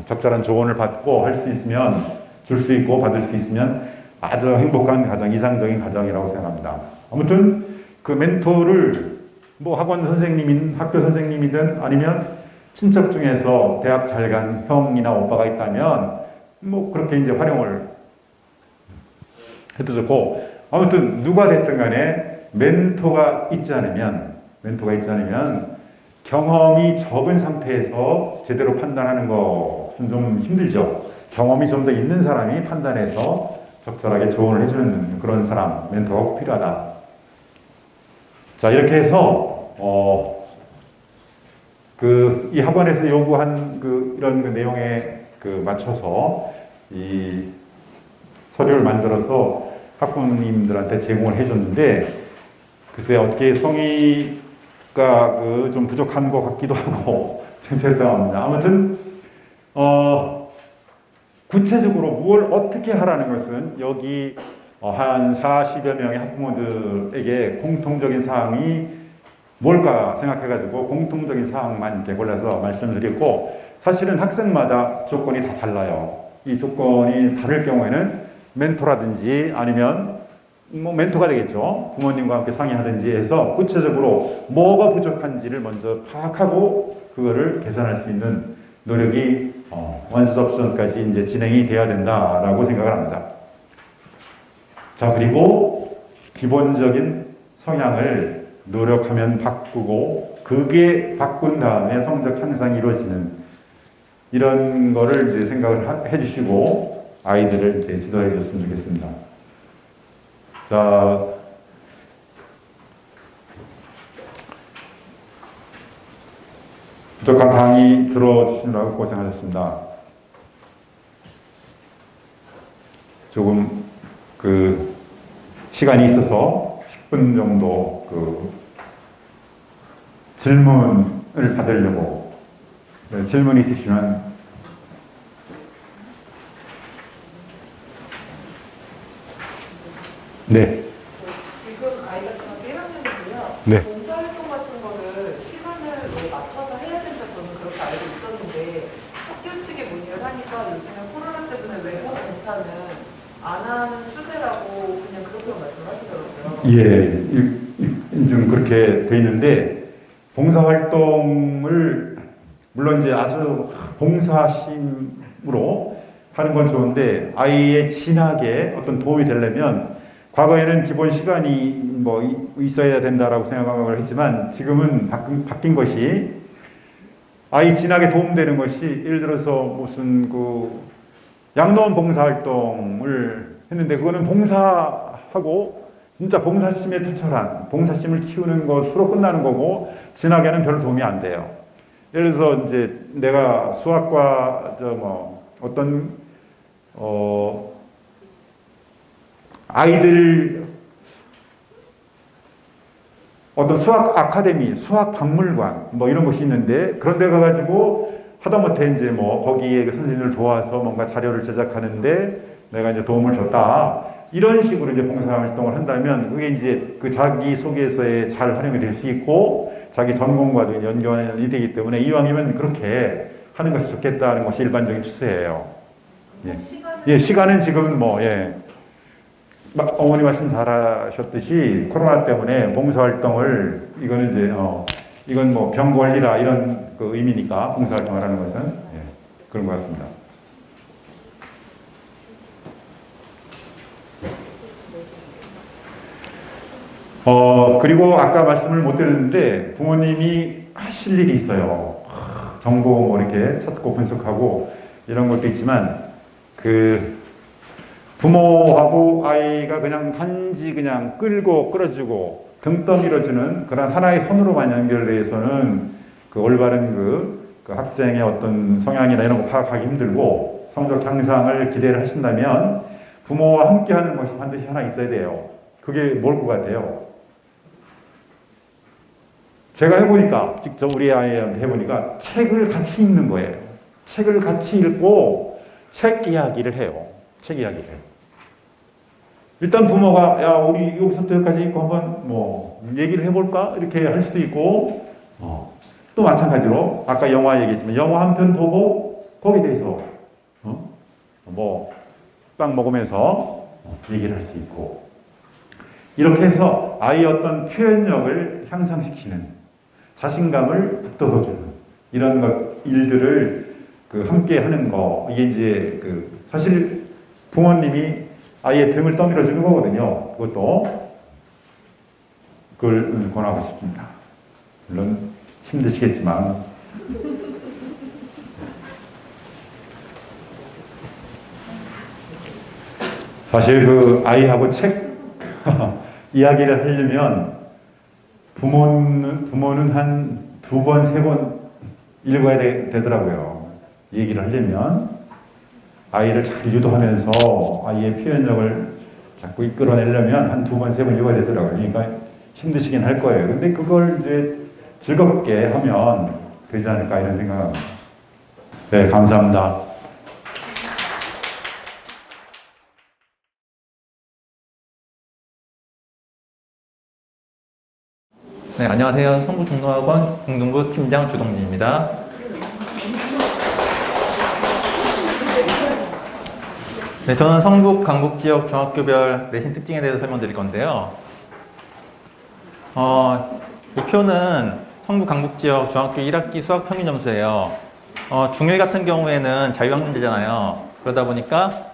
적절한 조언을 받고 할 수 있으면, 줄 수 있고 받을 수 있으면 아주 행복한 가정, 이상적인 가정이라고 생각합니다. 아무튼 그 멘토를 뭐 학원 선생님인, 학교 선생님이든 아니면 친척 중에서 대학 잘 간 형이나 오빠가 있다면 뭐 그렇게 이제 활용을 해도 좋고, 아무튼 누가 됐든 간에 멘토가 있지 않으면 경험이 적은 상태에서 제대로 판단하는 것은 좀 힘들죠. 경험이 좀 더 있는 사람이 판단해서 적절하게 조언을 해주는 그런 사람, 멘토가 꼭 필요하다. 자, 이렇게 해서 이 학원에서 요구한 이런 내용에 맞춰서 이 서류를 만들어서 학부모님들한테 제공을 해줬는데, 글쎄 어떻게 성의가 좀 부족한 것 같기도 하고 좀 죄송합니다. 아무튼 구체적으로 무엇을 어떻게 하라는 것은 여기 한 40여 명의 학부모들에게 공통적인 사항이 뭘까 생각해가지고 공통적인 사항만 이렇게 골라서 말씀드렸고, 사실은 학생마다 조건이 다 달라요. 이 조건이 다를 경우에는 멘토라든지 아니면 뭐 멘토가 되겠죠. 부모님과 함께 상의하든지 해서 구체적으로 뭐가 부족한지를 먼저 파악하고 그거를 개선할 수 있는 노력이 원서 접수까지 이제 진행이 돼야 된다라고 생각을 합니다. 자, 그리고 기본적인 성향을 노력하면 바꾸고, 그게 바꾼 다음에 성적 향상이 이루어지는 이런 거를 이제 생각을 해주시고 아이들을 이제 지도해 줬으면 좋겠습니다. 자, 부족한 강의 들어주시느라고 고생하셨습니다. 조금 그 시간이 있어서 10분 정도 그 질문을 받으려고, 네, 질문 있으시면. 네. 지금 아이가 중학교 1학년이고요. 네. 봉사활동 같은 거를 시간을 맞춰서 해야 된다 저는 그렇게 알고 있었는데 학교 측에 문의를 하니까 요즘에 코로나 때문에 외부 봉사는 안 하는 추세라고 그냥 그렇게 말씀하시더라고요. 예, 좀 그렇게 돼 있는데, 봉사활동을 물론 이제 아주 봉사심으로 하는 건 좋은데 아이의 진학에 어떤 도움이 되려면, 과거에는 기본 시간이 뭐 있어야 된다라고 생각을 했지만 지금은 바뀐 것이, 아이 진학에 도움되는 것이, 예를 들어서 무슨 그 양로원 봉사활동을 했는데 그거는 봉사하고 진짜 봉사심에 투철한 봉사심을 키우는 것으로 끝나는 거고 진학에는 별로 도움이 안 돼요. 예를 들어서 이제 내가 수학과 어떤 아이들 어떤 수학 아카데미, 수학 박물관 뭐 이런 곳이 있는데, 그런 데 가가지고 하다못해 이제 뭐 거기에 그 선생님을 도와서 뭔가 자료를 제작하는데 내가 이제 도움을 줬다, 이런 식으로 이제 봉사활동을 한다면 그게 이제 그 자기 속에서의 잘 활용이 될 수 있고 자기 전공과도 연관이 되기 때문에 이왕이면 그렇게 하는 것이 좋겠다는 것이 일반적인 추세예요. 예, 시간은 지금 뭐, 예. 어머니 말씀 잘하셨듯이 코로나 때문에 봉사활동을, 이거는 이제 이건 뭐 병 관리라 이런 그 의미니까 봉사활동을 하는 것은, 예, 그런 것 같습니다. 그리고 아까 말씀을 못 드렸는데 부모님이 하실 일이 있어요. 정보 뭐 이렇게 찾고 분석하고 이런 것도 있지만, 그 부모하고 아이가 그냥 단지 그냥 끌어주고 등 떠밀어주는 그런 하나의 선으로만 연결돼서는 그 올바른 그 학생의 어떤 성향이나 이런 거 파악하기 힘들고, 성적 향상을 기대를 하신다면 부모와 함께 하는 것이 반드시 하나 있어야 돼요. 그게 뭘 것 같아요? 제가 해보니까, 직접 우리 아이한테 해보니까 책을 같이 읽는 거예요. 책을 같이 읽고 책 이야기를 해요. 책 이야기를. 일단 부모가 야 우리 여기서부터 여기까지 읽고 한번 뭐 얘기를 해볼까? 이렇게 할 수도 있고, 또 마찬가지로 아까 영화 얘기했지만 영화 한 편 보고 거기에 대해서 뭐 빵 먹으면서 얘기를 할 수 있고, 이렇게 해서 아이의 어떤 표현력을 향상시키는, 자신감을 북돋워주는 이런 일들을 그 함께 하는 거, 이게 이제 그 사실 부모님이 아이의 등을 떠밀어 주는 거거든요. 그것도 그걸 권하고 싶습니다. 물론 힘드시겠지만. 사실 그 아이하고 책 이야기를 하려면 부모는 한 2번, 3번 읽어야 되더라고요. 얘기를 하려면. 아이를 잘 유도하면서 아이의 표현력을 자꾸 이끌어내려면 한 2번, 3번 읽어야 되더라고요. 그러니까 힘드시긴 할 거예요. 근데 그걸 이제 즐겁게 하면 되지 않을까 이런 생각합니다. 네, 감사합니다. 네, 안녕하세요. 성북중노학원 공동부 팀장 주동진입니다. 네, 저는 성북, 강북 지역 중학교별 내신 특징에 대해서 설명드릴 건데요. 이 표는 성북, 강북 지역 중학교 1학기 수학 평균 점수예요. 중1 같은 경우에는 자유학년제잖아요. 그러다 보니까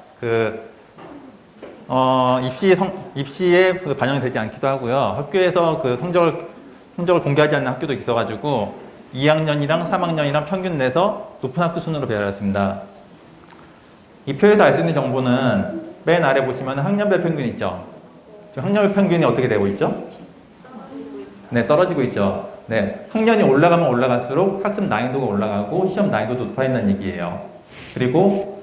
입시에 반영이 되지 않기도 하고요. 학교에서 그 성적을 공개하지 않는 학교도 있어가지고 2학년이랑 3학년이랑 평균 내서 높은 학교 순으로 배열했습니다. 이 표에서 알 수 있는 정보는 맨 아래 보시면 학년별 평균 있죠. 지금 학력의 평균이 어떻게 되고 있죠? 네, 떨어지고 있죠. 네, 학년이 올라가면 올라갈수록 학습 난이도가 올라가고 시험 난이도도 높아진다는 얘기예요. 그리고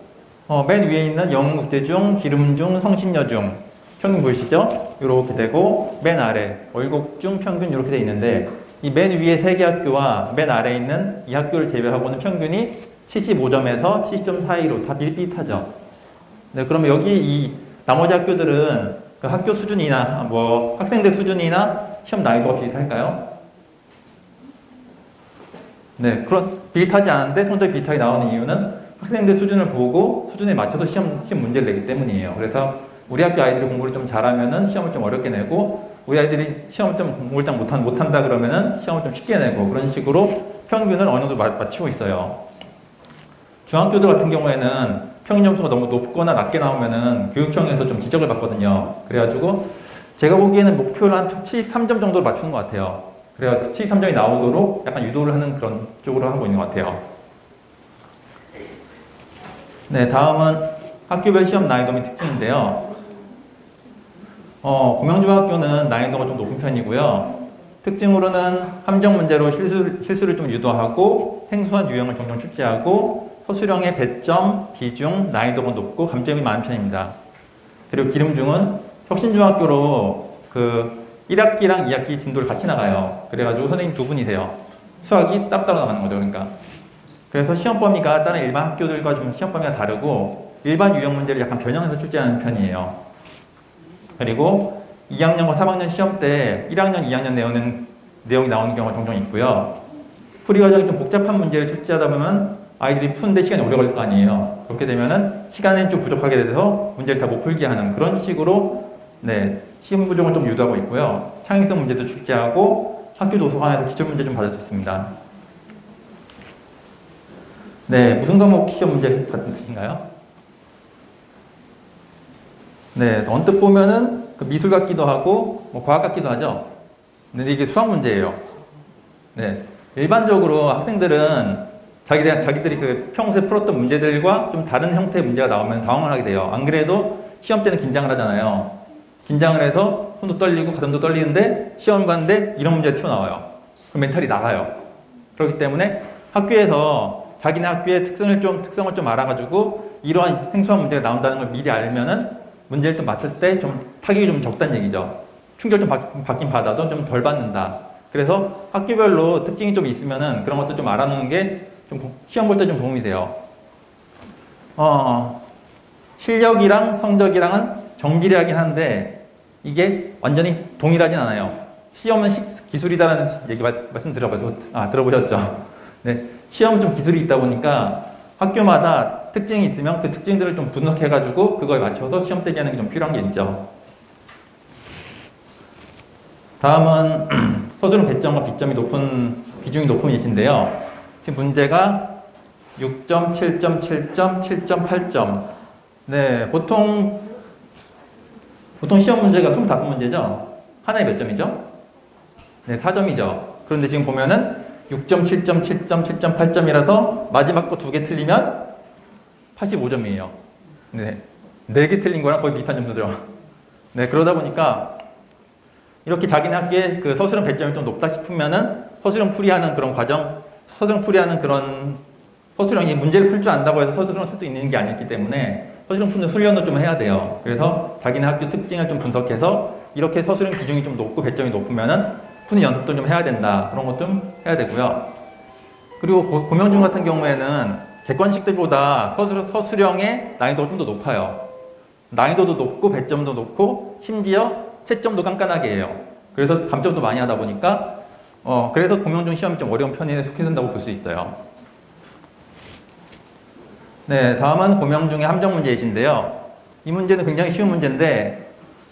맨 위에 있는 영국대중, 기름중, 성신여중 평균 보이시죠? 이렇게 되고 맨 아래 월곡중 평균 이렇게 돼 있는데 이 맨 위에 세 개 학교와 맨 아래에 있는 이 학교를 제외하고는 평균이 75점에서 70점 사이로 다 비슷비슷하죠. 네, 그러면 여기 이 나머지 학교들은 그 학교 수준이나 뭐 학생들 수준이나 시험 난이도가 비슷할까요? 네, 그런 비슷하지 않은데 성적이 비슷하게 나오는 이유는 학생들 수준을 보고 수준에 맞춰서 시험 문제를 내기 때문이에요. 그래서 우리 학교 아이들이 공부를 좀 잘하면은 시험을 좀 어렵게 내고 우리 아이들이 시험을 좀 공부를 잘 못한다 그러면은 시험을 좀 쉽게 내고 그런 식으로 평균을 어느 정도 맞추고 있어요. 중학교들 같은 경우에는 평균 점수가 너무 높거나 낮게 나오면은 교육청에서 좀 지적을 받거든요. 그래가지고 제가 보기에는 목표를 한 73점 정도로 맞추는 것 같아요. 그래야 73점이 나오도록 약간 유도를 하는 그런 쪽으로 하고 있는 것 같아요. 네, 다음은 학교별 시험 난이도 및 특징인데요. 공영중학교는 난이도가 좀 높은 편이고요. 특징으로는 함정 문제로 실수를 좀 유도하고 생소한 유형을 종종 출제하고 서술형의 배점, 비중, 난이도가 높고 감점이 많은 편입니다. 그리고 기름중은 혁신중학교로 그 1학기랑 2학기 진도를 같이 나가요. 그래가지고 선생님 두 분이세요. 수학이 따로 나가는 거죠, 그러니까. 그래서 시험 범위가 다른 일반 학교들과 좀 시험 범위가 다르고 일반 유형 문제를 약간 변형해서 출제하는 편이에요. 그리고 2학년과 3학년 시험 때 1학년, 2학년 내용이 나오는 경우가 종종 있고요. 풀이 과정이 좀 복잡한 문제를 출제하다 보면 아이들이 푸는데 시간이 오래 걸릴 거 아니에요. 그렇게 되면은 시간이 좀 부족하게 돼서 문제를 다 못 풀게 하는 그런 식으로 네, 시험 부족을 좀 유도하고 있고요. 창의성 문제도 출제하고 학교 도서관에서 기출 문제 좀 받았었습니다. 네, 무슨 과목 시험 문제 같은 뜻인가요? 네, 언뜻 보면은 그 미술 같기도 하고 뭐 과학 같기도 하죠. 근데 이게 수학 문제예요. 네, 일반적으로 학생들은 자기들이 그 평소에 풀었던 문제들과 좀 다른 형태의 문제가 나오면 당황을 하게 돼요. 안 그래도 시험 때는 긴장을 하잖아요. 긴장을 해서 손도 떨리고 가슴도 떨리는데 시험 봤는데 이런 문제가 튀어나와요. 그럼 멘탈이 나가요. 그렇기 때문에 학교에서 자기네 학교의 특성을 좀 알아가지고 이러한 생소한 문제가 나온다는 걸 미리 알면은 문제를 좀 맞출 때 좀 타격이 좀 적다는 얘기죠. 충격 좀 받긴 받아도 좀 덜 받는다. 그래서 학교별로 특징이 좀 있으면은 그런 것도 좀 알아놓는 게 좀 시험 볼 때 좀 도움이 돼요. 실력이랑 성적이랑은 정비례하긴 한데 이게 완전히 동일하진 않아요. 시험은 기술이다라는 얘기 말씀 들어보셨죠? 네, 시험은 좀 기술이 있다 보니까 학교마다 특징이 있으면 그 특징들을 좀 분석해가지고 그거에 맞춰서 시험 대비하는 게 좀 필요한 게 있죠. 다음은 서술형 배점과 비중이 높은 예시인데요. 지금 문제가 6점, 7점, 7점, 7점, 8점. 네, 보통 시험 문제가 25문제죠? 하나에 몇 점이죠? 네, 4점이죠. 그런데 지금 보면은 6점, 7점, 7점, 7점, 8점이라서 마지막 거 2개 틀리면 85점이에요. 네, 4개 틀린 거랑 거의 비슷한 점수죠. 네, 그러다 보니까 이렇게 자기네 학교에 그 서술형 배점이 좀 높다 싶으면은 서술형 풀이하는 그런 과정, 서술형이 문제를 풀 줄 안다고 해서 서술형을 쓸 수 있는 게 아니기 때문에 서술형 푸는 훈련도 좀 해야 돼요. 그래서 자기네 학교 특징을 좀 분석해서 이렇게 서술형 비중이 좀 높고 배점이 높으면은 푸는 연습도 좀 해야 된다. 그런 것 좀 해야 되고요. 그리고 고명중 같은 경우에는 객관식들보다 서술형의 난이도가 좀 더 높아요. 난이도도 높고 배점도 높고 심지어 채점도 깐깐하게 해요. 그래서 감점도 많이 하다 보니까 그래서 고명중 시험이 좀 어려운 편에 속해 든다고 볼 수 있어요. 네, 다음은 고명중의 함정 문제이신데요. 이 문제는 굉장히 쉬운 문제인데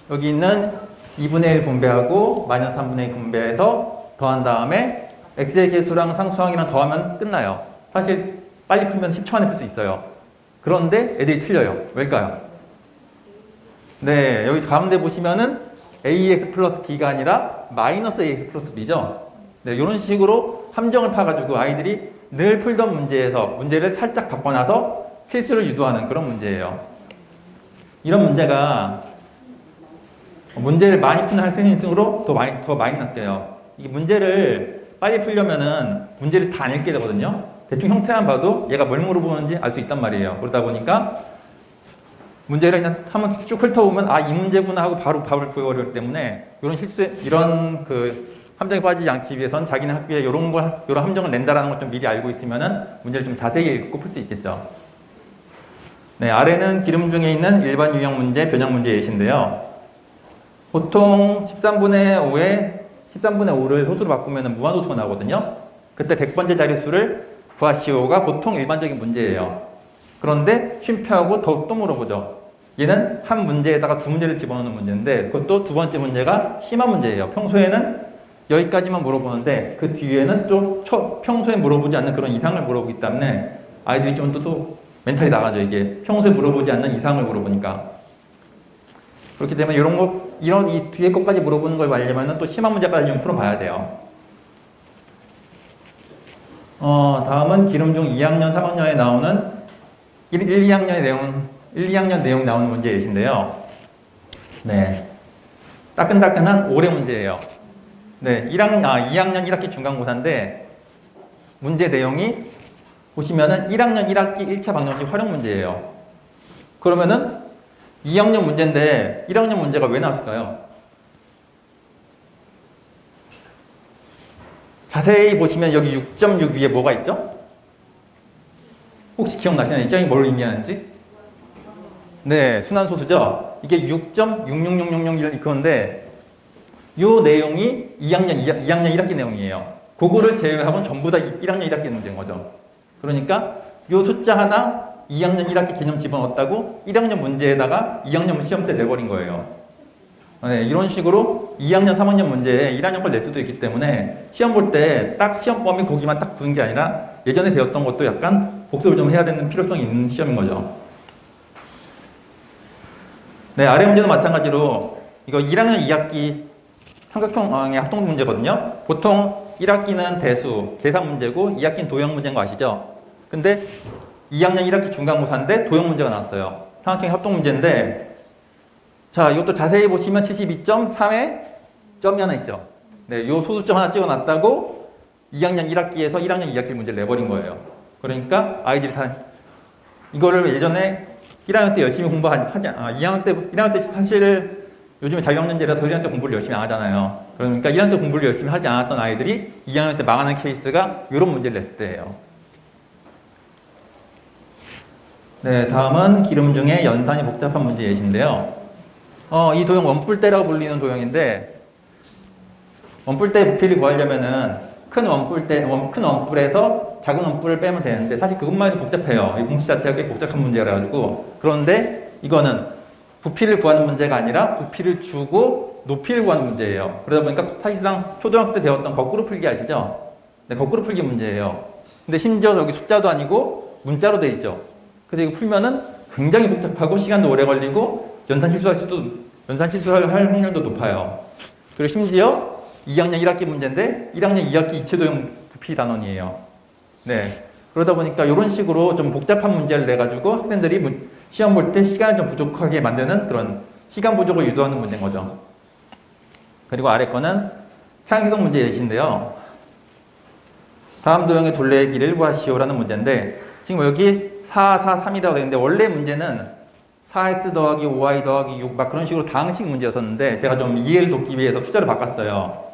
여기 있는 2분의 1 분배하고 마이너스 3분의 2 분배해서 더한 다음에 x의 개수랑 상수항이랑 더하면 끝나요. 사실 빨리 풀면 10초 안에 풀 수 있어요. 그런데 애들이 틀려요. 왜일까요? 네, 여기 가운데 보시면은 ax 플러스 b가 아니라 마이너스 ax 플러스 b죠. 네, 이런 식으로 함정을 파가지고 아이들이 늘 풀던 문제에서 문제를 살짝 바꿔놔서 실수를 유도하는 그런 문제예요. 이런 문제가 문제를 많이 푸는 학생일수록 더 많이 낚여요. 이 문제를 빨리 풀려면은 문제를 다 안 읽게 되거든요. 대충 형태만 봐도 얘가 뭘 물어보는지 알 수 있단 말이에요. 그러다 보니까 문제를 그냥 한번 쭉 훑어보면 아, 이 문제구나 하고 바로 답을 구해버리기 때문에 이런 그 함정에 빠지지 않기 위해선 자기네 학교에 이런 함정을 낸다라는 걸 좀 미리 알고 있으면은 문제를 좀 자세히 읽고 풀 수 있겠죠. 네, 아래는 기름 중에 있는 일반 유형 문제, 변형 문제 예시인데요. 보통 13분의 5를 소수로 바꾸면 무한소수가 나오거든요. 그때 100번째 자릿수를 구하시오가 보통 일반적인 문제예요. 그런데 쉼표하고 또 물어보죠. 얘는 한 문제에다가 두 문제를 집어넣는 문제인데 그것도 두 번째 문제가 심화 문제예요. 평소에는 여기까지만 물어보는데 그 뒤에는 좀 평소에 물어보지 않는 그런 이상을 물어보기 때문에 아이들이 좀 또 멘탈이 나가죠. 이게 평소에 물어보지 않는 이상을 물어보니까. 그렇기 때문에 이런 이 뒤에 것까지 물어보는 걸 알려면 또 심화 문제까지 좀 풀어봐야 돼요. 다음은 기름 중 2학년, 3학년에 나오는 1, 2학년 내용 나오는 문제 예시인데요. 네. 따끈따끈한 올해 문제예요. 네. 2학년 1학기 중간고사인데, 문제 내용이 보시면은 1학년 1학기 1차 방정식 활용 문제예요. 그러면은 2학년 문제인데 1학년 문제가 왜 나왔을까요? 자세히 보시면 여기 6.6 위에 뭐가 있죠? 혹시 기억나시나요? 이 점이 뭘 의미하는지? 네, 순환소수죠? 이게 6.66600 이건데 이 내용이 2학년 1학기 내용이에요. 그거를 제외하고는 전부 다 1학년 1학기 문제인 거죠. 그러니까 이 숫자 하나 2학년 1학기 개념 집어넣었다고 1학년 문제에다가 2학년 시험 때 내버린 거예요. 네, 이런 식으로 2학년, 3학년 문제에 1학년 걸 낼 수도 있기 때문에 시험 볼 때 딱 시험 범위 거기만 딱 두는 게 아니라 예전에 배웠던 것도 약간 복습을 좀 해야 되는 필요성이 있는 시험인 거죠. 네, 아래 문제도 마찬가지로 이거 1학년 2학기 삼각형의 합동 문제거든요. 보통 1학기는 대상 문제고 2학기는 도형 문제인 거 아시죠? 근데 2학년 1학기 중간고사인데 도형 문제가 나왔어요. 삼각형의 합동 문제인데 자, 이것도 자세히 보시면 72.3에 점이 하나 있죠. 네, 요 소수점 하나 찍어놨다고 2학년 1학기에서 1학년 2학기 문제를 내버린 거예요. 그러니까 아이들이 다 이거를 예전에 1학년 때 열심히 1학년 때 사실 요즘에 자유학년제라서 1학년 때 공부를 열심히 안 하잖아요. 그러니까 1학년 때 공부를 열심히 하지 않았던 아이들이 2학년 때 망하는 케이스가 이런 문제를 냈을 때예요. 네, 다음은 기름 중에 연산이 복잡한 문제 예시인데요. 이 도형 원뿔대라고 불리는 도형인데 원뿔대 부피를 구하려면은 큰 원뿔에서 작은 원뿔을 빼면 되는데 사실 그것만 해도 복잡해요. 이 공식 자체가 꽤 복잡한 문제라 가지고 그런데 이거는 부피를 구하는 문제가 아니라 부피를 주고 높이를 구하는 문제예요. 그러다 보니까 사실상 초등학교 때 배웠던 거꾸로 풀기 아시죠? 네, 거꾸로 풀기 문제예요. 근데 심지어 여기 숫자도 아니고 문자로 돼 있죠. 그래서 이거 풀면은 굉장히 복잡하고 시간도 오래 걸리고 연산 실수할 확률도 높아요. 그리고 심지어 2학년 1학기 문제인데 1학년 2학기 이체도형 부피 단원이에요. 네. 그러다 보니까 이런 식으로 좀 복잡한 문제를 내가지고 학생들이 시험 볼 때 시간을 좀 부족하게 만드는 그런 시간 부족을 유도하는 문제인 거죠. 그리고 아래 거는 창의성 문제 예시인데요. 다음 도형의 둘레의 길이를 구하시오라는 문제인데 지금 여기 4, 4, 3이라고 되어 있는데 원래 문제는 4x 더하기 5y 더하기 6 막 그런 식으로 다항식 문제였었는데 제가 좀 이해를 돕기 위해서 숫자를 바꿨어요.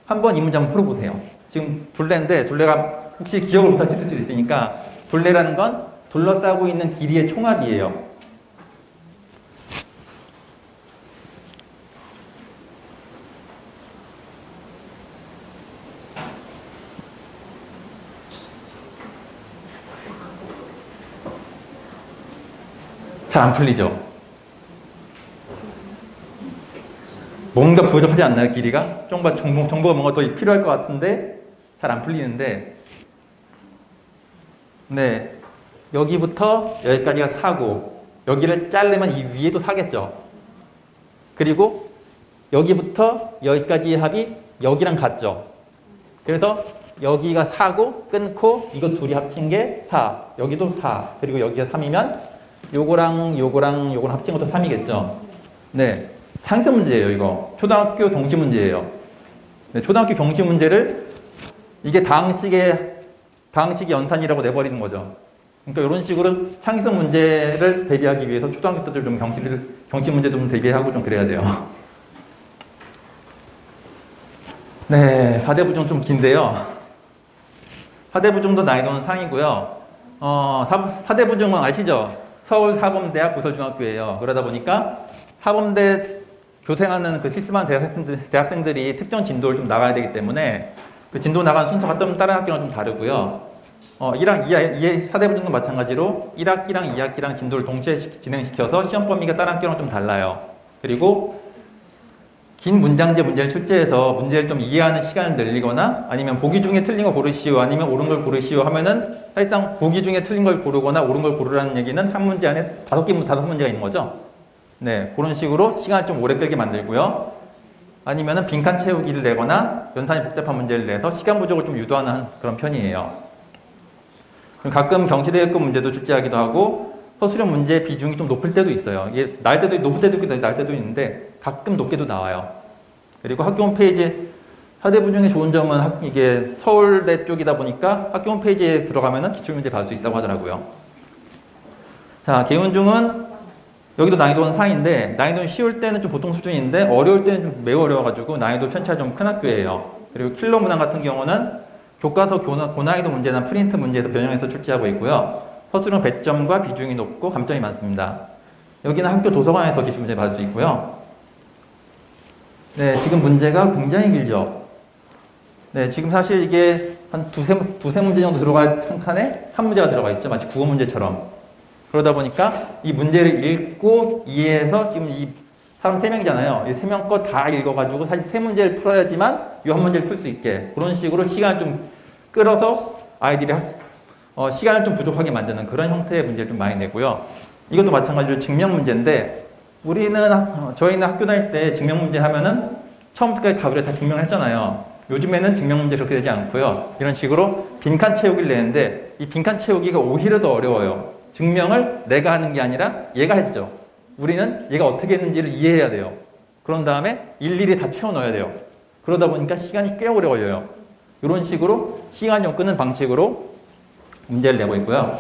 한번 이 문제 한번 풀어보세요. 지금 둘레인데 둘레가 혹시 기억을 못하실 수도 있으니까 둘레라는 건 둘러싸고 있는 길이의 총합이에요. 잘 안 풀리죠? 뭔가 부족하지 않나요, 길이가? 정보가 뭔가 더 필요할 것 같은데 잘 안 풀리는데 네, 여기부터 여기까지가 4고 여기를 자르면 이 위에도 4겠죠. 그리고 여기부터 여기까지의 합이 여기랑 같죠. 그래서 여기가 4고 끊고 이거 둘이 합친 게 4, 여기도 4, 그리고 여기가 3이면 요거랑 요거랑 요거랑 합친 것도 3이겠죠. 네. 창의성 문제예요, 이거. 초등학교 경시 문제예요. 네, 초등학교 경시 문제를 이게 다항식의 연산이라고 내버리는 거죠. 그러니까 이런 식으로 창의성 문제를 대비하기 위해서 초등학교 때도 좀 경시 문제 좀 대비하고 좀 그래야 돼요. 네, 4대 부중 좀 긴데요. 4대 부중도 난이도는 상이고요. 4대 부중은 아시죠? 서울 사범대학 부서중학교예요. 그러다 보니까 사범대 교생하는 그 실습한 대학생들이 특정 진도를 좀 나가야 되기 때문에 그 진도 나가는 순서가 좀 다른 학교랑 좀 다르고요. 1학, 2, 4대 부중도 마찬가지로 1학기랑 2학기랑 진도를 동시에 진행시켜서 시험 범위가 다른 학교랑 좀 달라요. 그리고 긴 문장제 문제를 출제해서 문제를 좀 이해하는 시간을 늘리거나 아니면 보기 중에 틀린 거 고르시오 아니면 옳은 걸 고르시오 하면은 사실상 보기 중에 틀린 걸 고르거나 옳은 걸 고르라는 얘기는 한 문제 안에 5문제가 있는 거죠. 네, 그런 식으로 시간을 좀 오래 끌게 만들고요. 아니면은 빈칸 채우기를 내거나 연산이 복잡한 문제를 내서 시간 부족을 좀 유도하는 그런 편이에요. 그럼 가끔 경시대회급 문제도 출제하기도 하고 서술형 문제 비중이 좀 높을 때도 있어요. 이게 날 때도 높을 때도 있고 날 때도 있는데 가끔 높게도 나와요. 그리고 학교 홈페이지 4대 부중의 좋은 점은 이게 서울대 쪽이다 보니까 학교 홈페이지에 들어가면은 기출문제 받을 수 있다고 하더라고요. 자, 계운중은 여기도 난이도는 상인데 난이도는 쉬울 때는 좀 보통 수준인데 어려울 때는 좀 매우 어려워가지고 난이도 편차가 좀 큰 학교예요. 그리고 킬러 문항 같은 경우는 교과서 고난이도 문제나 프린트 문제에서 변형해서 출제하고 있고요. 서술형 배점과 비중이 높고 감점이 많습니다. 여기는 학교 도서관에서 기출 문제 받을 수 있고요. 네, 지금 문제가 굉장히 길죠. 네, 지금 사실 이게 한 두세 문제 정도 들어갈 칸에 한 문제가 들어가 있죠. 마치 국어 문제처럼. 그러다 보니까 이 문제를 읽고 이해해서 지금 이 사람 3명이잖아요. 이 3명 거 다 읽어가지고 사실 3문제를 풀어야지만 이 한 문제를 풀 수 있게 그런 식으로 시간을 좀 끌어서 아이들이 시간을 좀 부족하게 만드는 그런 형태의 문제를 좀 많이 내고요. 이것도 마찬가지로 증명 문제인데 저희는 학교 다닐 때 증명 문제 하면은 처음부터까지 다 우리가 다 증명을 했잖아요. 요즘에는 증명 문제 그렇게 되지 않고요. 이런 식으로 빈칸 채우기를 내는데 이 빈칸 채우기가 오히려 더 어려워요. 증명을 내가 하는 게 아니라 얘가 해주죠. 우리는 얘가 어떻게 했는지를 이해해야 돼요. 그런 다음에 일일이 다 채워 넣어야 돼요. 그러다 보니까 시간이 꽤 오래 걸려요. 이런 식으로 시간 좀 끄는 방식으로 문제를 내고 있고요.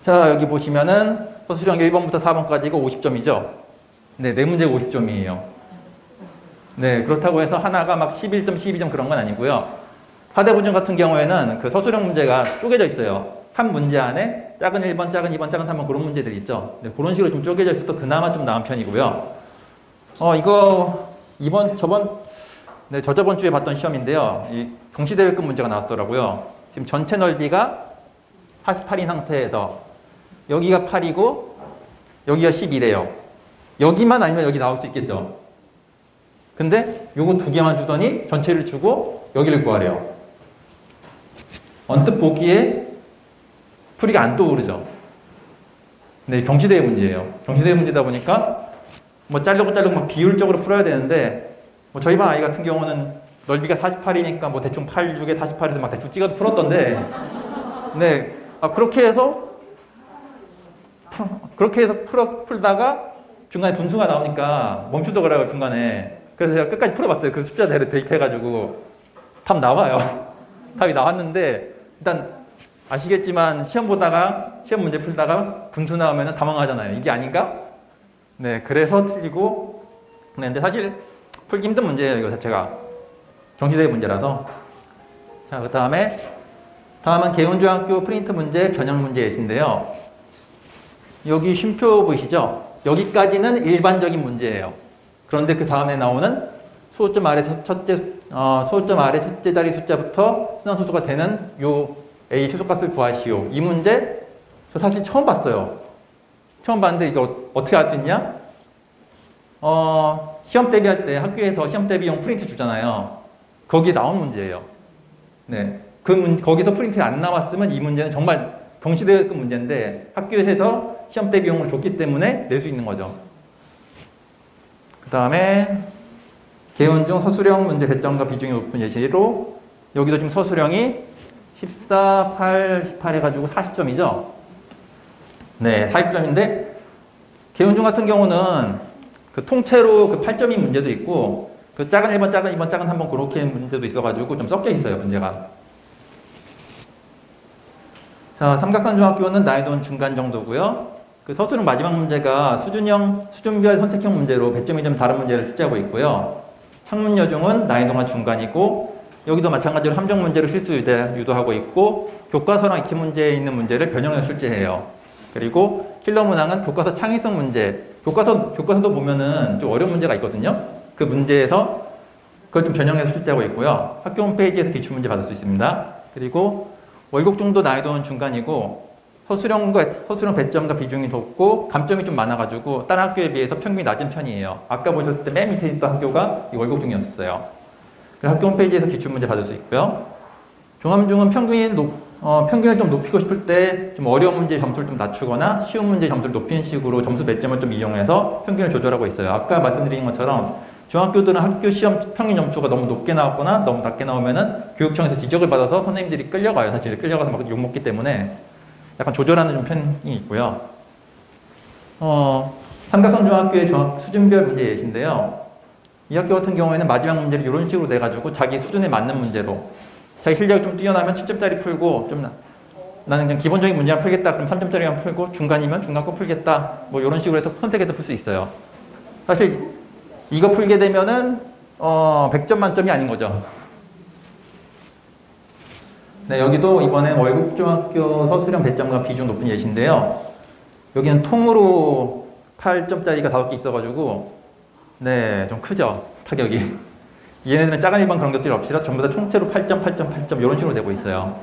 자, 여기 보시면은 서술형 1번부터 4번까지가 50점이죠. 네, 네 문제가 50점이에요. 네, 그렇다고 해서 하나가 막 11점, 12점 그런 건 아니고요. 4대 부중 같은 경우에는 그 서술형 문제가 쪼개져 있어요. 한 문제 안에 작은 1번, 작은 2번, 작은 3번 그런 문제들이 있죠. 네, 그런 식으로 좀 쪼개져 있어서 그나마 좀 나은 편이고요. 이거 저저번 주에 봤던 시험인데요. 이 경시대회급 문제가 나왔더라고요. 지금 전체 넓이가 48인 상태에서 여기가 8이고 여기가 10이래요. 여기만 아니면 여기 나올 수 있겠죠. 근데 요거 두 개만 주더니 전체를 주고 여기를 구하래요. 언뜻 보기에 풀이가 안 떠오르죠. 네, 경시대회 문제예요. 경시대회 문제다 보니까 뭐 자르고 막 비율적으로 풀어야 되는데 뭐 저희 반 아이 같은 경우는 넓이가 48이니까 뭐 대충 8, 6에 48에서 막 대충 찍어서 풀었던데 네, 그렇게 해서 풀다가 중간에 분수가 나오니까 멈추더라고요, 중간에. 그래서 제가 끝까지 풀어봤어요. 그 숫자대로 대입해가지고 답 나와요. 답이 나왔는데 일단 아시겠지만 시험 문제 풀다가 분수 나오면 당황하잖아요. 이게 아닌가? 네, 그래서 틀리고 근데 사실 풀기 힘든 문제예요, 이거 자체가. 경시대회 문제라서. 자, 그 다음은 계운중학교 프린트 문제, 변형 문제 예시인데요. 여기 쉼표 보이시죠? 여기까지는 일반적인 문제예요. 그런데 그 다음에 나오는 소호점 아래 첫째 자리 숫자부터 순환소수가 되는 요 A 최소값을 구하시오. 이 문제 저 사실 처음 봤어요. 처음 봤는데 이거 어떻게 알 수 있냐? 시험 대비할 때 학교에서 시험 대비용 프린트 주잖아요. 거기 나온 문제예요. 네, 거기서 프린트 안 나왔으면 이 문제는 정말 경시대회급 문제인데 학교에서 시험 대비용을 줬기 때문에 낼 수 있는 거죠. 그 다음에 계운중 서술형 문제 배점과 비중이 높은 예시로 여기도 지금 서술형이 14, 8, 18 해가지고 40점이죠. 네, 40점인데 개운중 같은 경우는 그 통째로 그 8점이 문제도 있고 그 작은 1번, 작은 2번, 작은 3번 그렇게 문제도 있어가지고 좀 섞여 있어요, 문제가. 자, 삼각산중학교는 난이도는 중간 정도고요. 그 서술형 마지막 문제가 수준별 선택형 문제로 배점이 좀 다른 문제를 출제하고 있고요. 창문여중은 난이도가 중간이고 여기도 마찬가지로 함정 문제로 실수 유도하고 있고 교과서랑 익히 문제에 있는 문제를 변형해서 출제해요. 그리고 킬러 문항은 교과서 창의성 문제. 교과서도 보면은 좀 어려운 문제가 있거든요. 그 문제에서 그걸 좀 변형해서 출제하고 있고요. 학교 홈페이지에서 기출문제 받을 수 있습니다. 그리고 월곡중도 난이도는 중간이고 서술형 배점과 비중이 높고 감점이 좀 많아가지고 다른 학교에 비해서 평균이 낮은 편이에요. 아까 보셨을 때 맨 밑에 있던 학교가 이 월곡중이었어요. 그래서 학교 홈페이지에서 기출문제 받을 수 있고요. 종합중은 평균을 좀 높이고 싶을 때 좀 어려운 문제 점수를 좀 낮추거나 쉬운 문제 점수를 높이는 식으로 점수 배점을 좀 이용해서 평균을 조절하고 있어요. 아까 말씀드린 것처럼 중학교들은 학교 시험 평균 점수가 너무 높게 나왔거나 너무 낮게 나오면은 교육청에서 지적을 받아서 선생님들이 끌려가요. 사실 끌려가서 막 욕먹기 때문에 약간 조절하는 좀 편이 있고요. 삼각선중학교의 수준별 문제 예시인데요. 이 학교 같은 경우에는 마지막 문제를 이런 식으로 내가지고 자기 수준에 맞는 문제로 자기 실력이 좀 뛰어나면 7점짜리 풀고 좀 나는 그냥 기본적인 문제만 풀겠다 그럼 3점짜리만 풀고 중간이면 중간 거 풀겠다 뭐 이런 식으로 해서 선택해서 풀 수 있어요. 사실 이거 풀게 되면은 100점 만점이 아닌 거죠. 네, 여기도 이번엔 월곡중학교 서술형 배점과 비중 높은 예시인데요. 여기는 통으로 8점짜리가 5개 있어가지고 네, 좀 크죠, 타격이. 얘네들은 작은 일반 그런 것들이 없이 전부 다 통째로 8점, 8점, 8점 이런 식으로 되고 있어요.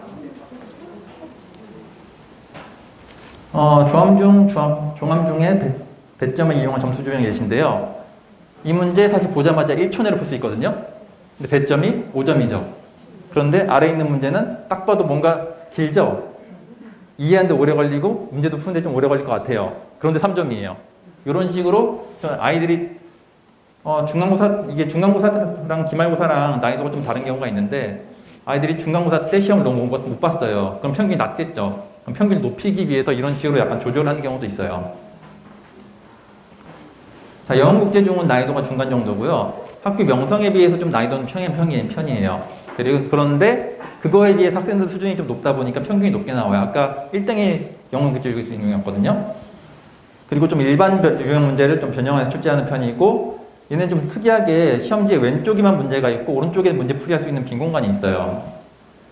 종합중의 배점을 이용한 점수 조정 예시인데요. 이 문제 사실 보자마자 1초 내로 풀 수 있거든요. 근데 배점이 5점이죠. 그런데 아래에 있는 문제는 딱 봐도 뭔가 길죠? 이해하는데 오래 걸리고 문제도 푸는데 좀 오래 걸릴 것 같아요. 그런데 3점이에요. 이런 식으로 아이들이 이게 중간고사랑 기말고사랑 난이도가 좀 다른 경우가 있는데 아이들이 중간고사 때 시험을 너무 못 봤어요. 그럼 평균이 낮겠죠. 그럼 평균을 높이기 위해서 이런 식으로 약간 조절하는 경우도 있어요. 자, 영어국제중은 난이도가 중간 정도고요. 학교 명성에 비해서 좀 난이도는 편이에요. 그런데 그거에 비해 학생들 수준이 좀 높다 보니까 평균이 높게 나와요. 아까 1등이 영어국제중이었거든요. 그리고 좀 일반 유형 문제를 좀 변형해서 출제하는 편이고 얘는 좀 특이하게 시험지에 왼쪽에만 문제가 있고 오른쪽에 문제 풀이할 수 있는 빈 공간이 있어요.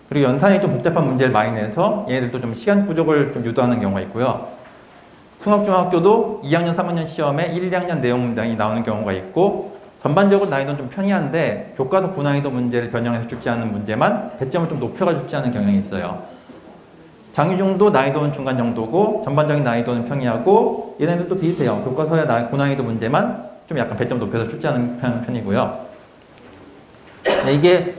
그리고 연산이 좀 복잡한 문제를 많이 내서 얘네들도 좀 시간 부족을 좀 유도하는 경우가 있고요. 충학중학교도 2학년, 3학년 시험에 1, 2학년 내용 문항이 나오는 경우가 있고 전반적으로 난이도는 좀 편이한데 교과서 고난이도 문제를 변형해서 출제하는 문제만 배점을 좀 높여가지고 출제하는 경향이 있어요. 장유중도 난이도는 중간 정도고 전반적인 난이도는 평이하고 얘네들도 비슷해요. 교과서의 고난이도 문제만 좀 약간 배점 높여서 출제하는 편이고요. 네, 이게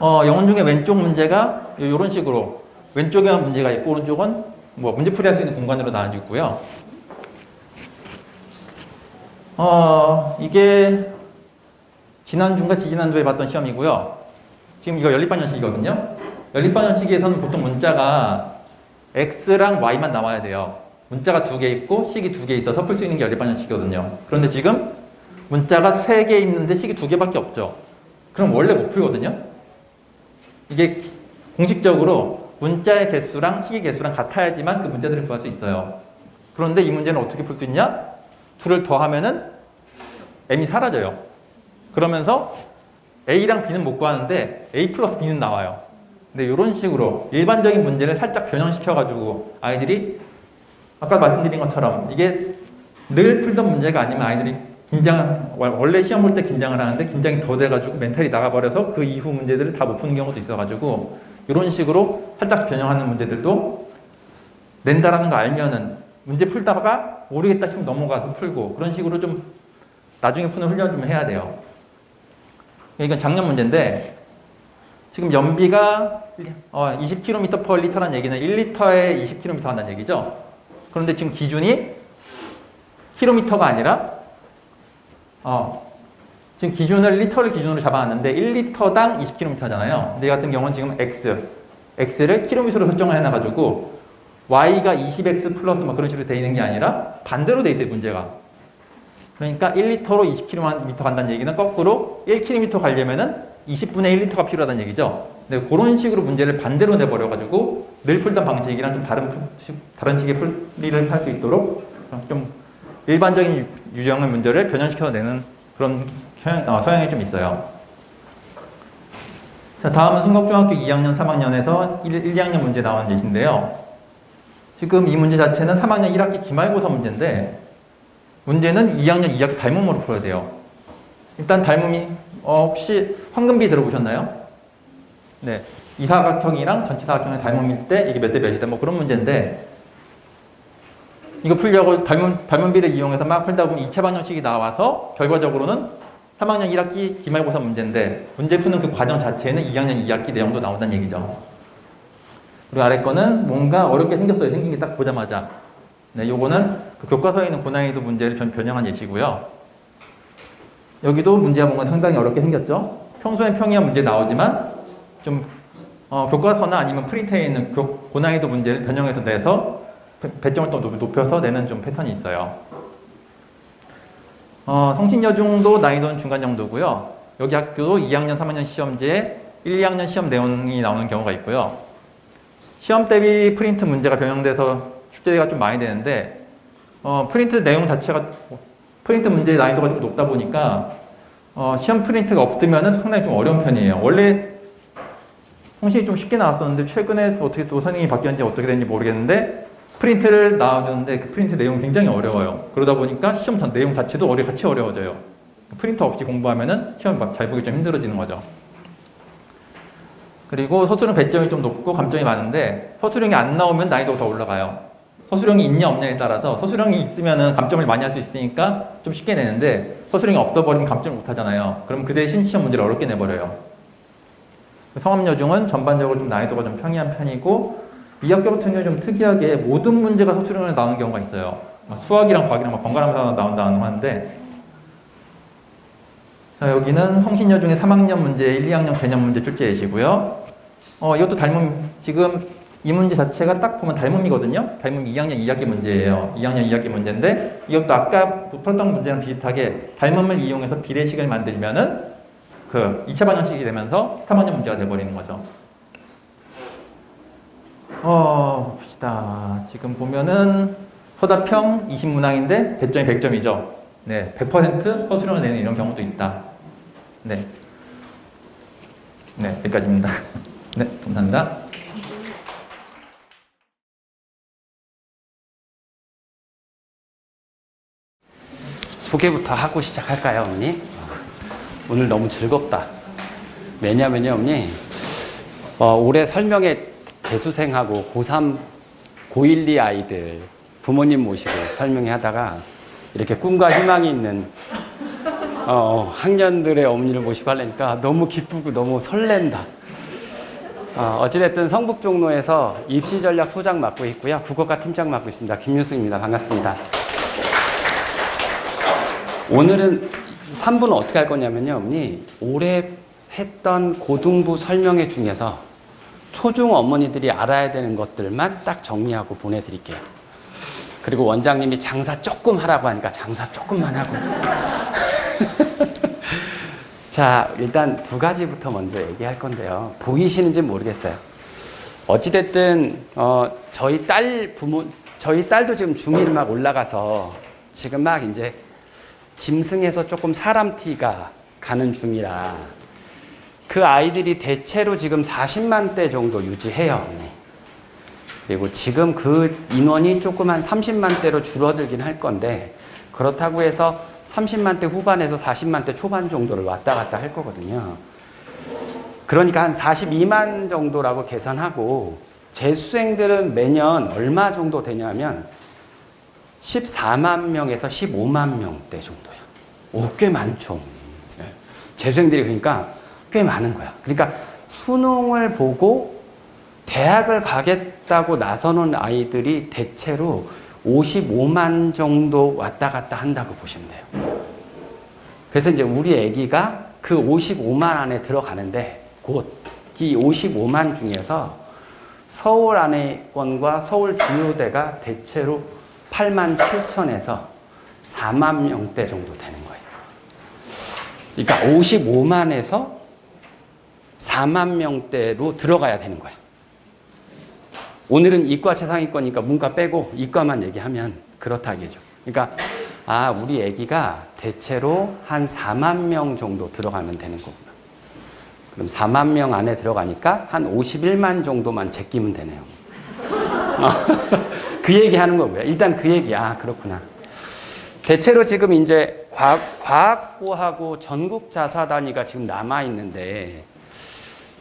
영문 중에 왼쪽 문제가 이런 식으로 왼쪽에만 문제가 있고 오른쪽은 뭐 문제 풀이할 수 있는 공간으로 나눠지고요. 이게 지난주인가 지지난주에 봤던 시험이고요. 지금 이거 연립반영식이거든요. 연립반영식에서는 보통 문자가 X랑 Y만 나와야 돼요. 문자가 2개 있고 식이 2개 있어서 풀 수 있는 게 연립반영식이거든요. 그런데 지금 문자가 3개 있는데 식이 2개밖에 없죠. 그럼 원래 못 풀거든요. 이게 공식적으로 문자의 개수랑 식의 개수랑 같아야지만 그 문제들을 구할 수 있어요. 그런데 이 문제는 어떻게 풀 수 있냐? 2를 더하면은 M이 사라져요. 그러면서 A랑 B는 못 구하는데 A 플러스 B는 나와요. 근데 이런 식으로 일반적인 문제를 살짝 변형시켜가지고 아이들이 아까 말씀드린 것처럼 이게 늘 풀던 문제가 아니면 아이들이 원래 시험 볼 때 긴장을 하는데 긴장이 더 돼가지고 멘탈이 나가버려서 그 이후 문제들을 다 못 푸는 경우도 있어가지고 이런 식으로 살짝 변형하는 문제들도 낸다라는 거 알면은 문제 풀다가 모르겠다 싶으면 넘어가서 풀고 그런 식으로 좀 나중에 푸는 훈련 좀 해야 돼요. 이건 작년 문제인데 지금 연비가 20km/L라는 얘기는 1리터에 20km 한다는 얘기죠. 그런데 지금 기준이 킬로미터가 아니라 지금 리터를 기준으로 잡아놨는데 1리터당 20km잖아요. 근데 이 같은 경우는 지금 X를 킬로미터로 설정을 해놔가지고 y가 20x 플러스 막 그런 식으로 되어 있는 게 아니라 반대로 되어 있어요, 문제가. 그러니까 1리터로 20km 간다는 얘기는 거꾸로 1km 가려면은 20분의 1리터가 필요하다는 얘기죠. 근데 그런 식으로 문제를 반대로 내버려가지고 늘 풀던 방식이랑 좀 다른 식의 풀이를 할 수 있도록 좀 일반적인 유형의 문제를 변형시켜서 내는 그런 서양이 좀 있어요. 자, 다음은 승덕중학교 2학년, 3학년에서 1, 2학년 문제 나온 예시인데요. 지금 이 문제 자체는 3학년 1학기 기말고사 문제인데 문제는 2학년 2학기 닮음으로 풀어야 돼요. 일단 닮음이 혹시 황금비 들어보셨나요? 네, 이사각형이랑 전체 사각형의 닮음일 때 이게 몇 대 몇이다 뭐 그런 문제인데 이거 풀려고 닮음비를 이용해서 막 풀다 보면 2차 방정식이 나와서 결과적으로는 3학년 1학기 기말고사 문제인데 문제 푸는 그 과정 자체에는 2학년 2학기 내용도 나온다는 얘기죠. 그리고 아래 거는 뭔가 어렵게 생겼어요. 생긴 게 딱 보자마자. 네, 요거는 그 교과서에 있는 고난이도 문제를 변형한 예시고요. 여기도 문제가 뭔가 상당히 어렵게 생겼죠. 평소엔 평이한 문제 나오지만 좀 교과서나 아니면 프린트에 있는 고난이도 문제를 변형해서 내서 배점을 또 높여서 내는 좀 패턴이 있어요. 성신여중도 난이도는 중간 정도고요. 여기 학교도 2학년, 3학년 시험지에 1, 2학년 시험 내용이 나오는 경우가 있고요. 시험 대비 프린트 문제가 변형돼서 출제가 좀 많이 되는데 프린트 내용 자체가 프린트 문제의 난이도가 좀 높다 보니까 시험 프린트가 없으면 상당히 좀 어려운 편이에요. 원래 성신이 좀 쉽게 나왔었는데 최근에 어떻게 또 선생님이 바뀌었는지 어떻게 됐는지 모르겠는데 프린트를 나와주는데 그 프린트 내용이 굉장히 어려워요. 그러다 보니까 시험 전 내용 자체도 같이 어려워져요. 프린터 없이 공부하면은 시험 잘 보기 좀 힘들어지는 거죠. 그리고 서술형 배점이 좀 높고 감점이 많은데 서술형이 안 나오면 난이도가 더 올라가요. 서술형이 있냐 없냐에 따라서 서술형이 있으면은 감점을 많이 할 수 있으니까 좀 쉽게 내는데 서술형이 없어버리면 감점을 못 하잖아요. 그럼 그 대신 시험 문제를 어렵게 내버려요. 성함여중은 전반적으로 좀 난이도가 좀 평이한 편이고 이 학교 같은 경우는 좀 특이하게 모든 문제가 서술형으로 나오는 경우가 있어요. 수학이랑 과학이랑 막 번갈아가면서 나온다는 하는데 자, 여기는 성신여중의 3학년 문제, 1, 2학년 개념 문제 출제 예시고요. 이것도 닮음, 지금 이 문제 자체가 딱 보면 닮음이거든요. 닮음 2학년 2학기 문제예요. 2학년 2학기 문제인데 이것도 아까 풀었던 문제랑 비슷하게 닮음을 이용해서 비례식을 만들면은 그 2차 반영식이 되면서 3학년 문제가 돼버리는 거죠. 봅시다. 지금 보면은 서답형 20문항인데 배점이 100점이죠. 네, 100% 서술형을 내는 이런 경우도 있다. 네. 네, 여기까지입니다. 네, 감사합니다. 소개부터 하고 시작할까요, 언니? 오늘 너무 즐겁다. 왜냐면요, 언니, 올해 설명회 재수생하고 고3, 고1, 2 아이들 부모님 모시고 설명회 하다가 이렇게 꿈과 희망이 있는 학년들의 어머니를 모시고 하려니까 너무 기쁘고 너무 설렌다. 어찌됐든 성북종로에서 입시전략 소장 맡고 있고요. 국어과 팀장 맡고 있습니다. 김유승입니다. 반갑습니다. 오늘은 3부는 어떻게 할 거냐면요, 어머니, 올해 했던 고등부 설명회 중에서 초중 어머니들이 알아야 되는 것들만 딱 정리하고 보내드릴게요. 그리고 원장님이 장사 조금 하라고 하니까 장사 조금만 하고. 자, 일단 두 가지부터 먼저 얘기할 건데요. 보이시는지 모르겠어요. 어찌됐든 저희 딸도 지금 중1 막 올라가서 지금 막 이제 짐승에서 조금 사람 티가 가는 중이라 그 아이들이 대체로 지금 40만 대 정도 유지해요. 네. 그리고 지금 그 인원이 조금 한 30만 대로 줄어들긴 할 건데 그렇다고 해서 30만 대 후반에서 40만 대 초반 정도를 왔다 갔다 할 거거든요. 그러니까 한 42만 정도라고 계산하고 재수생들은 매년 얼마 정도 되냐면 14만 명에서 15만 명대 정도야. 꽤 많죠. 재수생들이 그러니까 꽤 많은 거야. 그러니까 수능을 보고 대학을 가겠다고 나서는 아이들이 대체로 55만 정도 왔다 갔다 한다고 보시면 돼요. 그래서 이제 우리 애기가 그 55만 안에 들어가는데 곧 이 55만 중에서 서울 안에권과 서울 주요대가 대체로 8만 7천에서 4만 명대 정도 되는 거예요. 그러니까 55만에서 4만 명대로 들어가야 되는 거야. 오늘은 이과 최상위권이니까 문과 빼고 이과만 얘기하면 그렇다 얘기죠. 그러니까 우리 애기가 대체로 한 4만 명 정도 들어가면 되는 거구나. 그럼 4만 명 안에 들어가니까 한 51만 정도만 제끼면 되네요. 그 얘기 하는 거고요. 일단 그 얘기, 그렇구나. 대체로 지금 이제 과학고하고 전국자사 단위가 지금 남아있는데,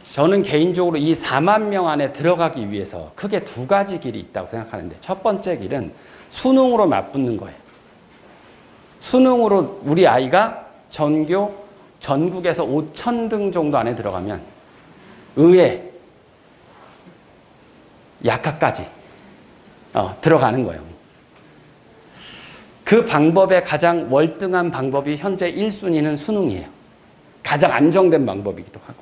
저는 개인적으로 이 4만 명 안에 들어가기 위해서 크게 두 가지 길이 있다고 생각하는데, 첫 번째 길은 수능으로 맞붙는 거예요. 수능으로 우리 아이가 전국에서 5,000등 정도 안에 들어가면 의대, 약학까지 들어가는 거예요. 그 방법의 가장 월등한 방법이 현재 1순위는 수능이에요. 가장 안정된 방법이기도 하고.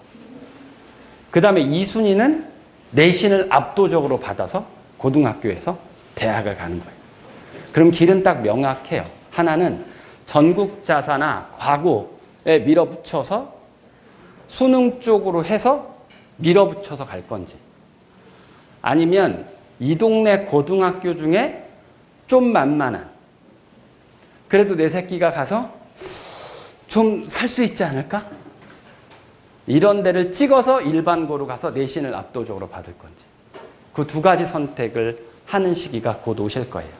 그 다음에 2순위는 내신을 압도적으로 받아서 고등학교에서 대학을 가는 거예요. 그럼 길은 딱 명확해요. 하나는 전국자사나 과고에 밀어붙여서 수능 쪽으로 해서 밀어붙여서 갈 건지, 아니면 이 동네 고등학교 중에 좀 만만한, 그래도 내 새끼가 가서 좀 살 수 있지 않을까? 이런 데를 찍어서 일반고로 가서 내신을 압도적으로 받을 건지, 그 두 가지 선택을 하는 시기가 곧 오실 거예요.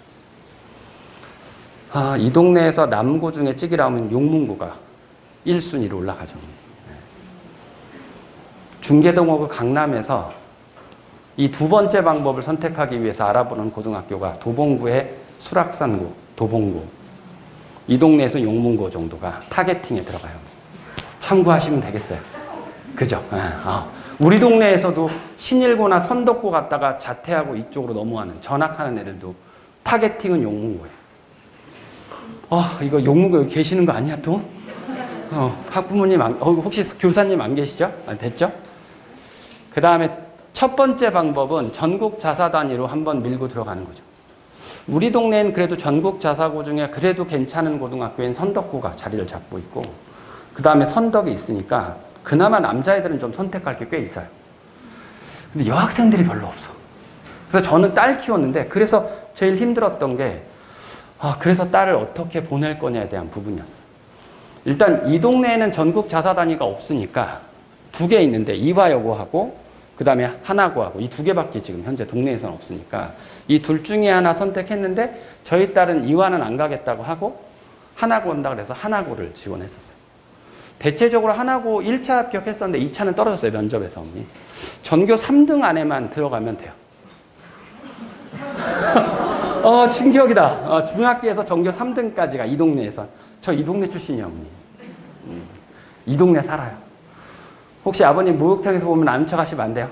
이 동네에서 남고 중에 찍으라면 용문고가 1순위로 올라가죠. 중계동하고 강남에서 이 두 번째 방법을 선택하기 위해서 알아보는 고등학교가 도봉구의 수락산고, 도봉구. 이 동네에서 용문고 정도가 타겟팅에 들어가요. 참고하시면 되겠어요. 그죠? 우리 동네에서도 신일고나 선덕고 갔다가 자퇴하고 이쪽으로 넘어가는, 전학하는 애들도 타겟팅은 용문고예요. 이거 용문고 여기 계시는 거 아니야 또? 학부모님, 혹시 교사님 안 계시죠? 됐죠? 그 다음에 첫 번째 방법은 전국 자사 단위로 한번 밀고 들어가는 거죠. 우리 동네는 그래도 전국 자사고 중에 그래도 괜찮은 고등학교엔 선덕고가 자리를 잡고 있고, 그 다음에 선덕이 있으니까 그나마 남자애들은 좀 선택할 게 꽤 있어요. 근데 여학생들이 별로 없어. 그래서 저는 딸 키웠는데, 그래서 제일 힘들었던 게 그래서 딸을 어떻게 보낼 거냐에 대한 부분이었어요. 일단 이 동네에는 전국 자사 단위가 없으니까 두 개 있는데, 이화여고하고 그 다음에 하나고하고 이 두 개밖에 지금 현재 동네에서는 없으니까 이 둘 중에 하나 선택했는데, 저희 딸은 이화는 안 가겠다고 하고 하나고 온다 그래서 하나고를 지원했었어요. 대체적으로 하나고 1차 합격했었는데 2차는 떨어졌어요, 면접에서. 전교 3등 안에만 들어가면 돼요. 충격이다. 중학교에서 전교 3등까지가 이 동네에서. 저 이 동네 출신이에요, 어머니. 이 동네 살아요. 혹시 아버님 목욕탕에서 보면 아는 척 하시면 안 돼요?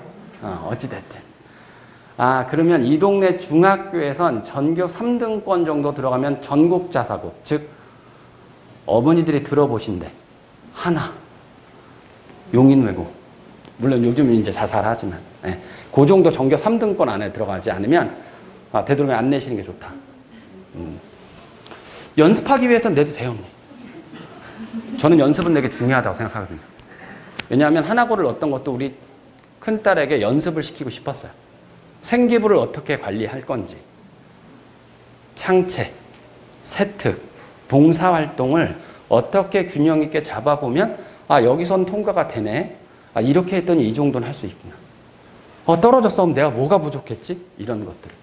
어찌됐든. 그러면 이 동네 중학교에선 전교 3등권 정도 들어가면 전국 자사고, 즉 어머니들이 들어보신데 하나, 용인외고, 물론 요즘 이제 자살하지만, 그 정도 전교 3등권 안에 들어가지 않으면 되도록이면 안 내시는 게 좋다. 연습하기 위해서는 내도 돼요. 저는 연습은 되게 중요하다고 생각하거든요. 왜냐하면 하나고를 어떤 것도 우리 큰딸에게 연습을 시키고 싶었어요. 생기부를 어떻게 관리할 건지, 창체, 세특, 봉사활동을 어떻게 균형 있게 잡아보면 여기선 통과가 되네. 이렇게 했더니 이 정도는 할 수 있구나. 떨어졌으면 내가 뭐가 부족했지? 이런 것들을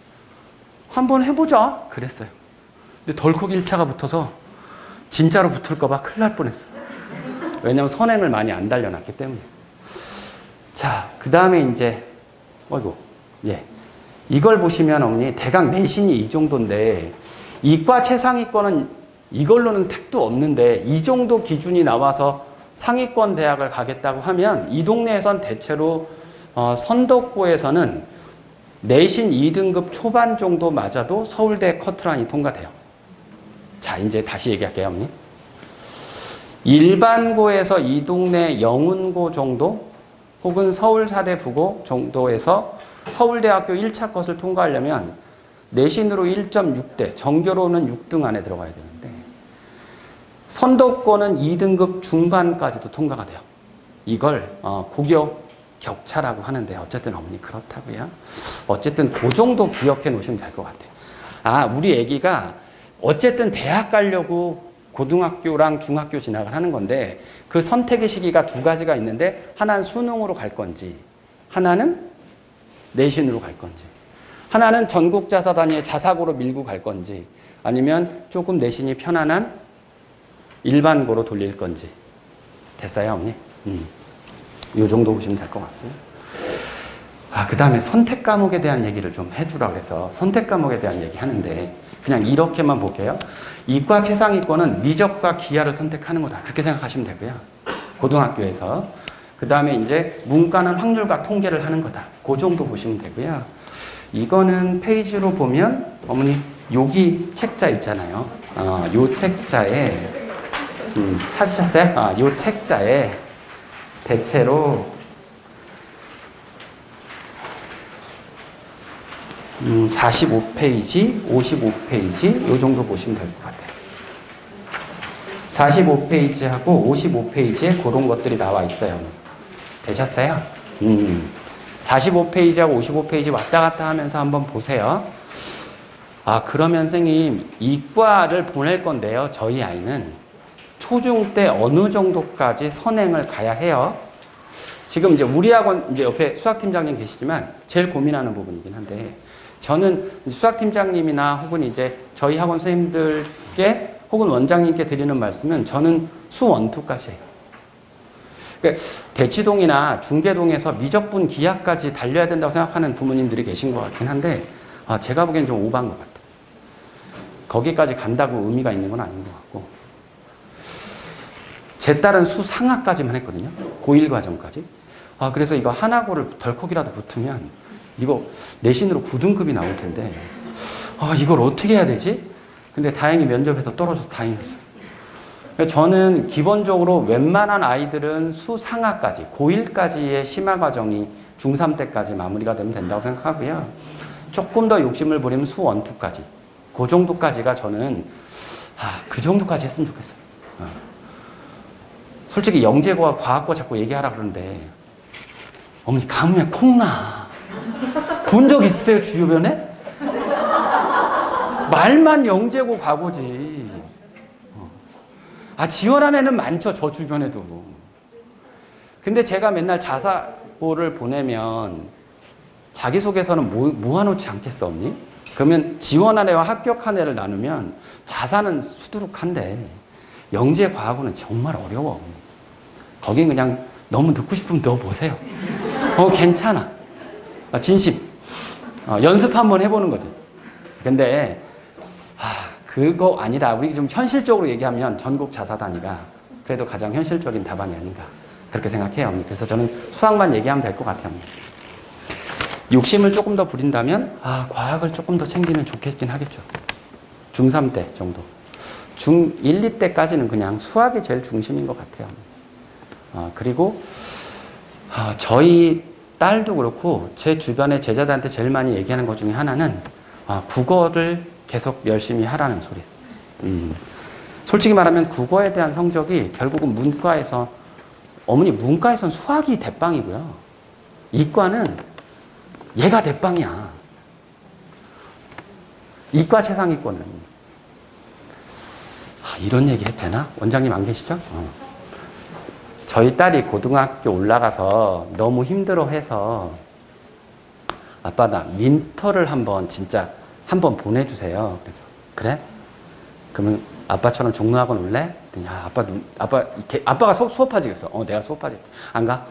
한번 해보자 그랬어요. 근데 덜컥 1차가 붙어서 진짜로 붙을까 봐 큰일 날 뻔했어요. 왜냐하면 선행을 많이 안 달려놨기 때문에. 자, 그 다음에 이제 이걸 보시면 어머니 대강 내신이 이 정도인데, 이과 최상위권은 이걸로는 택도 없는데 이 정도 기준이 나와서 상위권 대학을 가겠다고 하면 이 동네에선 대체로 선덕고에서는 내신 2등급 초반 정도 맞아도 서울대 커트라인이 통과돼요. 자, 이제 다시 얘기할게요, 어머니. 일반고에서 이 동네 영훈고 정도 혹은 서울사대 부고 정도에서 서울대학교 1차 것을 통과하려면 내신으로 1.6대, 전교로는 6등 안에 들어가야 되는데 선도권은 2등급 중반까지도 통과가 돼요. 이걸 고교 격차라고 하는데 어쨌든 어머니 그렇다고요. 어쨌든 그 정도 기억해 놓으시면 될 것 같아요. 아, 우리 애기가 어쨌든 대학 가려고 고등학교랑 중학교 진학을 하는 건데 그 선택의 시기가 두 가지가 있는데 하나는 수능으로 갈 건지 하나는 내신으로 갈 건지 하나는 전국자사단위의 자사고로 밀고 갈 건지 아니면 조금 내신이 편안한 일반고로 돌릴 건지 됐어요 어머니? 이 정도 보시면 될 것 같고요. 아, 그 다음에 선택 과목에 대한 얘기를 좀 해주라고 해서 선택 과목에 대한 얘기 하는데 그냥 이렇게만 볼게요. 이과 최상위권은 미적과 기하를 선택하는 거다. 그렇게 생각하시면 되고요. 고등학교에서. 그 다음에 이제 문과는 확률과 통계를 하는 거다. 그 정도 보시면 되고요. 이거는 페이지로 보면 어머니 여기 책자 있잖아요. 요 책자에 찾으셨어요? 요 책자에 대체로 45페이지, 55페이지 요 정도 보시면 될 것 같아요. 45페이지하고 55페이지에 그런 것들이 나와 있어요. 되셨어요? 45페이지하고 55페이지 왔다 갔다 하면서 한번 보세요. 아, 그러면 선생님 이과를 보낼 건데요. 저희 아이는 초중 때 어느 정도까지 선행을 가야 해요? 지금 이제 우리 학원 이제 옆에 수학팀장님 계시지만 제일 고민하는 부분이긴 한데 저는 수학팀장님이나 혹은 이제 저희 학원 선생님들께 혹은 원장님께 드리는 말씀은 저는 수1~2까지 해요. 그러니까 대치동이나 중계동에서 미적분 기하까지 달려야 된다고 생각하는 부모님들이 계신 것 같긴 한데 제가 보기엔 좀 오버한 것 같아요. 거기까지 간다고 의미가 있는 건 아닌 것 같고 제 딸은 수상하까지만 했거든요. 고1 과정까지. 그래서 이거 하나고를 덜컥이라도 붙으면 이거 내신으로 9등급이 나올 텐데 이걸 어떻게 해야 되지? 근데 다행히 면접에서 떨어져서 다행이었어요. 저는 기본적으로 웬만한 아이들은 수상하까지 고1까지의 심화 과정이 중3 때까지 마무리가 되면 된다고 생각하고요. 조금 더 욕심을 부리면 수1~2까지 그 정도까지가 저는 그 정도까지 했으면 좋겠어요. 솔직히 영재고와 과학고 자꾸 얘기하라 그러는데 어머니 가뭄에 콩나 본 적 있으세요 주변에? 말만 영재고 과고지. 지원한 애는 많죠 저 주변에도. 근데 제가 맨날 자사고를 보내면 자기소개서는 모아놓지 않겠어 언니? 그러면 지원한 애와 합격한 애를 나누면 자사는 수두룩한데 영재 과학고는 정말 어려워. 거긴 그냥 너무 넣고 싶으면 넣어보세요. 괜찮아. 진심. 연습 한번 해보는 거지. 근데 그거 아니라 우리 좀 현실적으로 얘기하면 전국 자사단위가 그래도 가장 현실적인 답안이 아닌가 그렇게 생각해요. 그래서 저는 수학만 얘기하면 될 것 같아요. 욕심을 조금 더 부린다면 과학을 조금 더 챙기면 좋겠긴 하겠죠. 중3 때 정도. 중1, 2때까지는 그냥 수학이 제일 중심인 것 같아요. 그리고 저희 딸도 그렇고 제 주변의 제자들한테 제일 많이 얘기하는 것 중에 하나는 국어를 계속 열심히 하라는 소리. 솔직히 말하면 국어에 대한 성적이 결국은 문과에서 어머니 문과에선 수학이 대빵이고요. 이과는 얘가 대빵이야. 이과 최상위권은. 이런 얘기 해도 되나? 원장님 안 계시죠? 저희 딸이 고등학교 올라가서 너무 힘들어해서 아빠 나 민터를 진짜 한번 보내주세요. 그래서 그래? 그러면 아빠처럼 종로학원 올래? 아빠가 수업하지 그래서 내가 수업하지 안 가?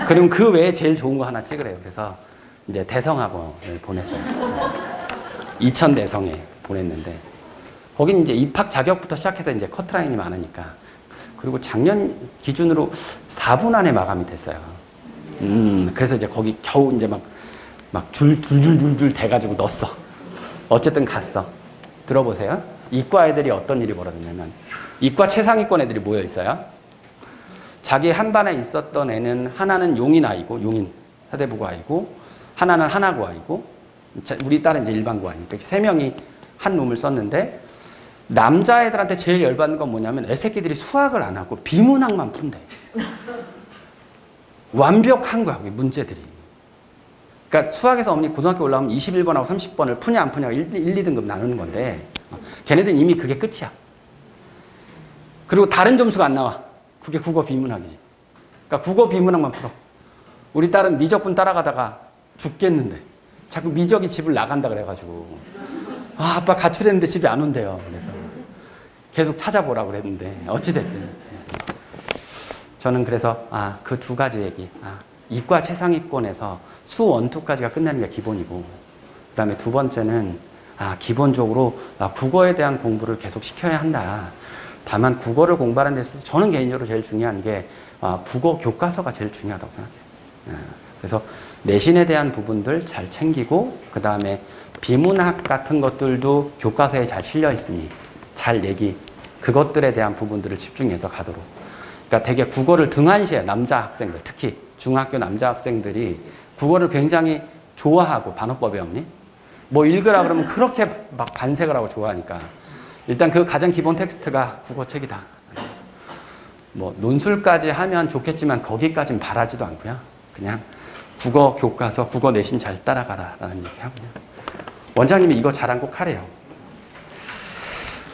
그럼 그 외에 제일 좋은 거 하나 찍으래요. 그래서 이제 대성학원을 보냈어요. 이천대성에 보냈는데 거긴 이제 입학 자격부터 시작해서 이제 커트라인이 많으니까 그리고 작년 기준으로 4분 안에 마감이 됐어요. 그래서 이제 거기 겨우 이제 막 줄줄줄줄 돼가지고 넣었어. 어쨌든 갔어. 들어보세요. 이과 애들이 어떤 일이 벌어졌냐면 이과 최상위권 애들이 모여 있어요. 자기 한 반에 있었던 애는 하나는 용인 아이고 용인 사대부고 아이고 하나는 하나고아이고 우리 딸은 이제 일반고아이니까 3명이 한 놈을 썼는데 남자애들한테 제일 열받는 건 뭐냐면 애새끼들이 수학을 안 하고 비문학만 푼대. 완벽한 거야, 문제들이. 그러니까 수학에서 어머니 고등학교 올라오면 21번하고 30번을 푸냐 안 푸냐가 1, 2등급 나누는 건데 걔네들은 이미 그게 끝이야. 그리고 다른 점수가 안 나와. 그게 국어 비문학이지. 그러니까 국어 비문학만 풀어. 우리 딸은 미적분 따라가다가 죽겠는데 자꾸 미적이 집을 나간다 그래가지고 아빠 가출했는데 집에 안 온대요. 그래서 계속 찾아보라고 그랬는데 어찌됐든 저는 그래서 그 2가지 얘기 이과 최상위권에서 수 1, 2까지가 끝내는 게 기본이고 그 다음에 2번째는 기본적으로 국어에 대한 공부를 계속 시켜야 한다. 다만 국어를 공부하는 데 있어서 저는 개인적으로 제일 중요한 게 국어 교과서가 제일 중요하다고 생각해요. 그래서 내신에 대한 부분들 잘 챙기고 그 다음에 비문학 같은 것들도 교과서에 잘 실려 있으니 잘 그것들에 대한 부분들을 집중해서 가도록. 그러니까 되게 국어를 등한시해요. 남자 학생들, 특히 중학교 남자 학생들이 국어를 굉장히 좋아하고 반어법이 없니? 뭐 읽으라 그러면 그렇게 막 반색을 하고 좋아하니까 일단 그 가장 기본 텍스트가 국어책이다. 뭐 논술까지 하면 좋겠지만 거기까지는 바라지도 않고요. 그냥 국어 교과서, 국어 내신 잘 따라가라 라는 얘기하고요. 원장님이 이거 자랑 꼭 하래요.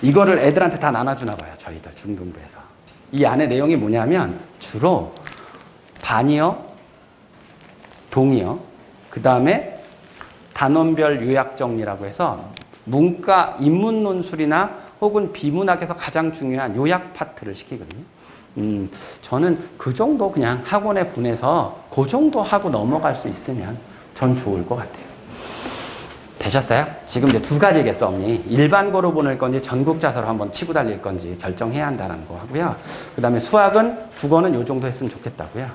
이거를 애들한테 다 나눠주나 봐요. 저희들 중등부에서. 이 안에 내용이 뭐냐면 주로 반이어, 동이어, 그 다음에 단원별 요약 정리라고 해서 문과 인문 논술이나 혹은 비문학에서 가장 중요한 요약 파트를 시키거든요. 저는 그 정도 그냥 학원에 보내서 그 정도 하고 넘어갈 수 있으면 전 좋을 것 같아요. 되셨어요? 지금 이제 2가지겠어, 어머니. 일반고로 보낼 건지 전국자서로 한번 치고 달릴 건지 결정해야 한다는 거 하고요. 그 다음에 수학은, 국어는 요 정도 했으면 좋겠다고요.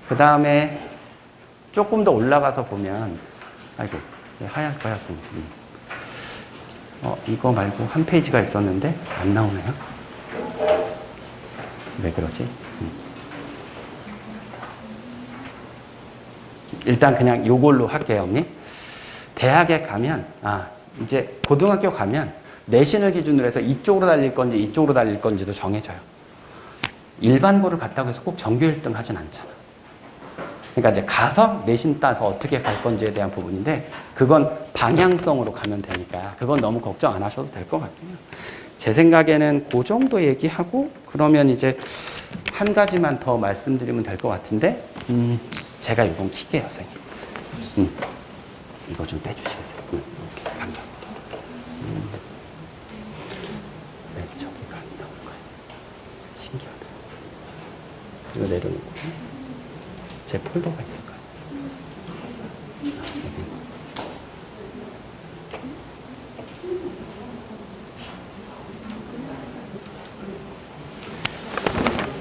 그 다음에 조금 더 올라가서 보면, 아이고, 하얀 거야, 선생님. 이거 말고 한 페이지가 있었는데 안 나오네요. 왜 그러지? 일단 그냥 요걸로 할게요, 언니. 대학에 가면, 이제 고등학교 가면 내신을 기준으로 해서 이쪽으로 달릴 건지 이쪽으로 달릴 건지도 정해져요. 일반고를 갔다고 해서 꼭 전교 1등 하진 않잖아. 그러니까 이제 가서 내신 따서 어떻게 갈 건지에 대한 부분인데 그건 방향성으로 가면 되니까 그건 너무 걱정 안 하셔도 될 것 같아요. 제 생각에는 그 정도 얘기하고 그러면 이제 한 가지만 더 말씀드리면 될 것 같은데 제가 이건 킬게요, 선생님. 이거 좀 빼주시겠어요? 오케이, 감사합니다. 네, 저기가 안 나올 거예요. 신기하다. 이거 내려놓고 제 폴더가 있을까요?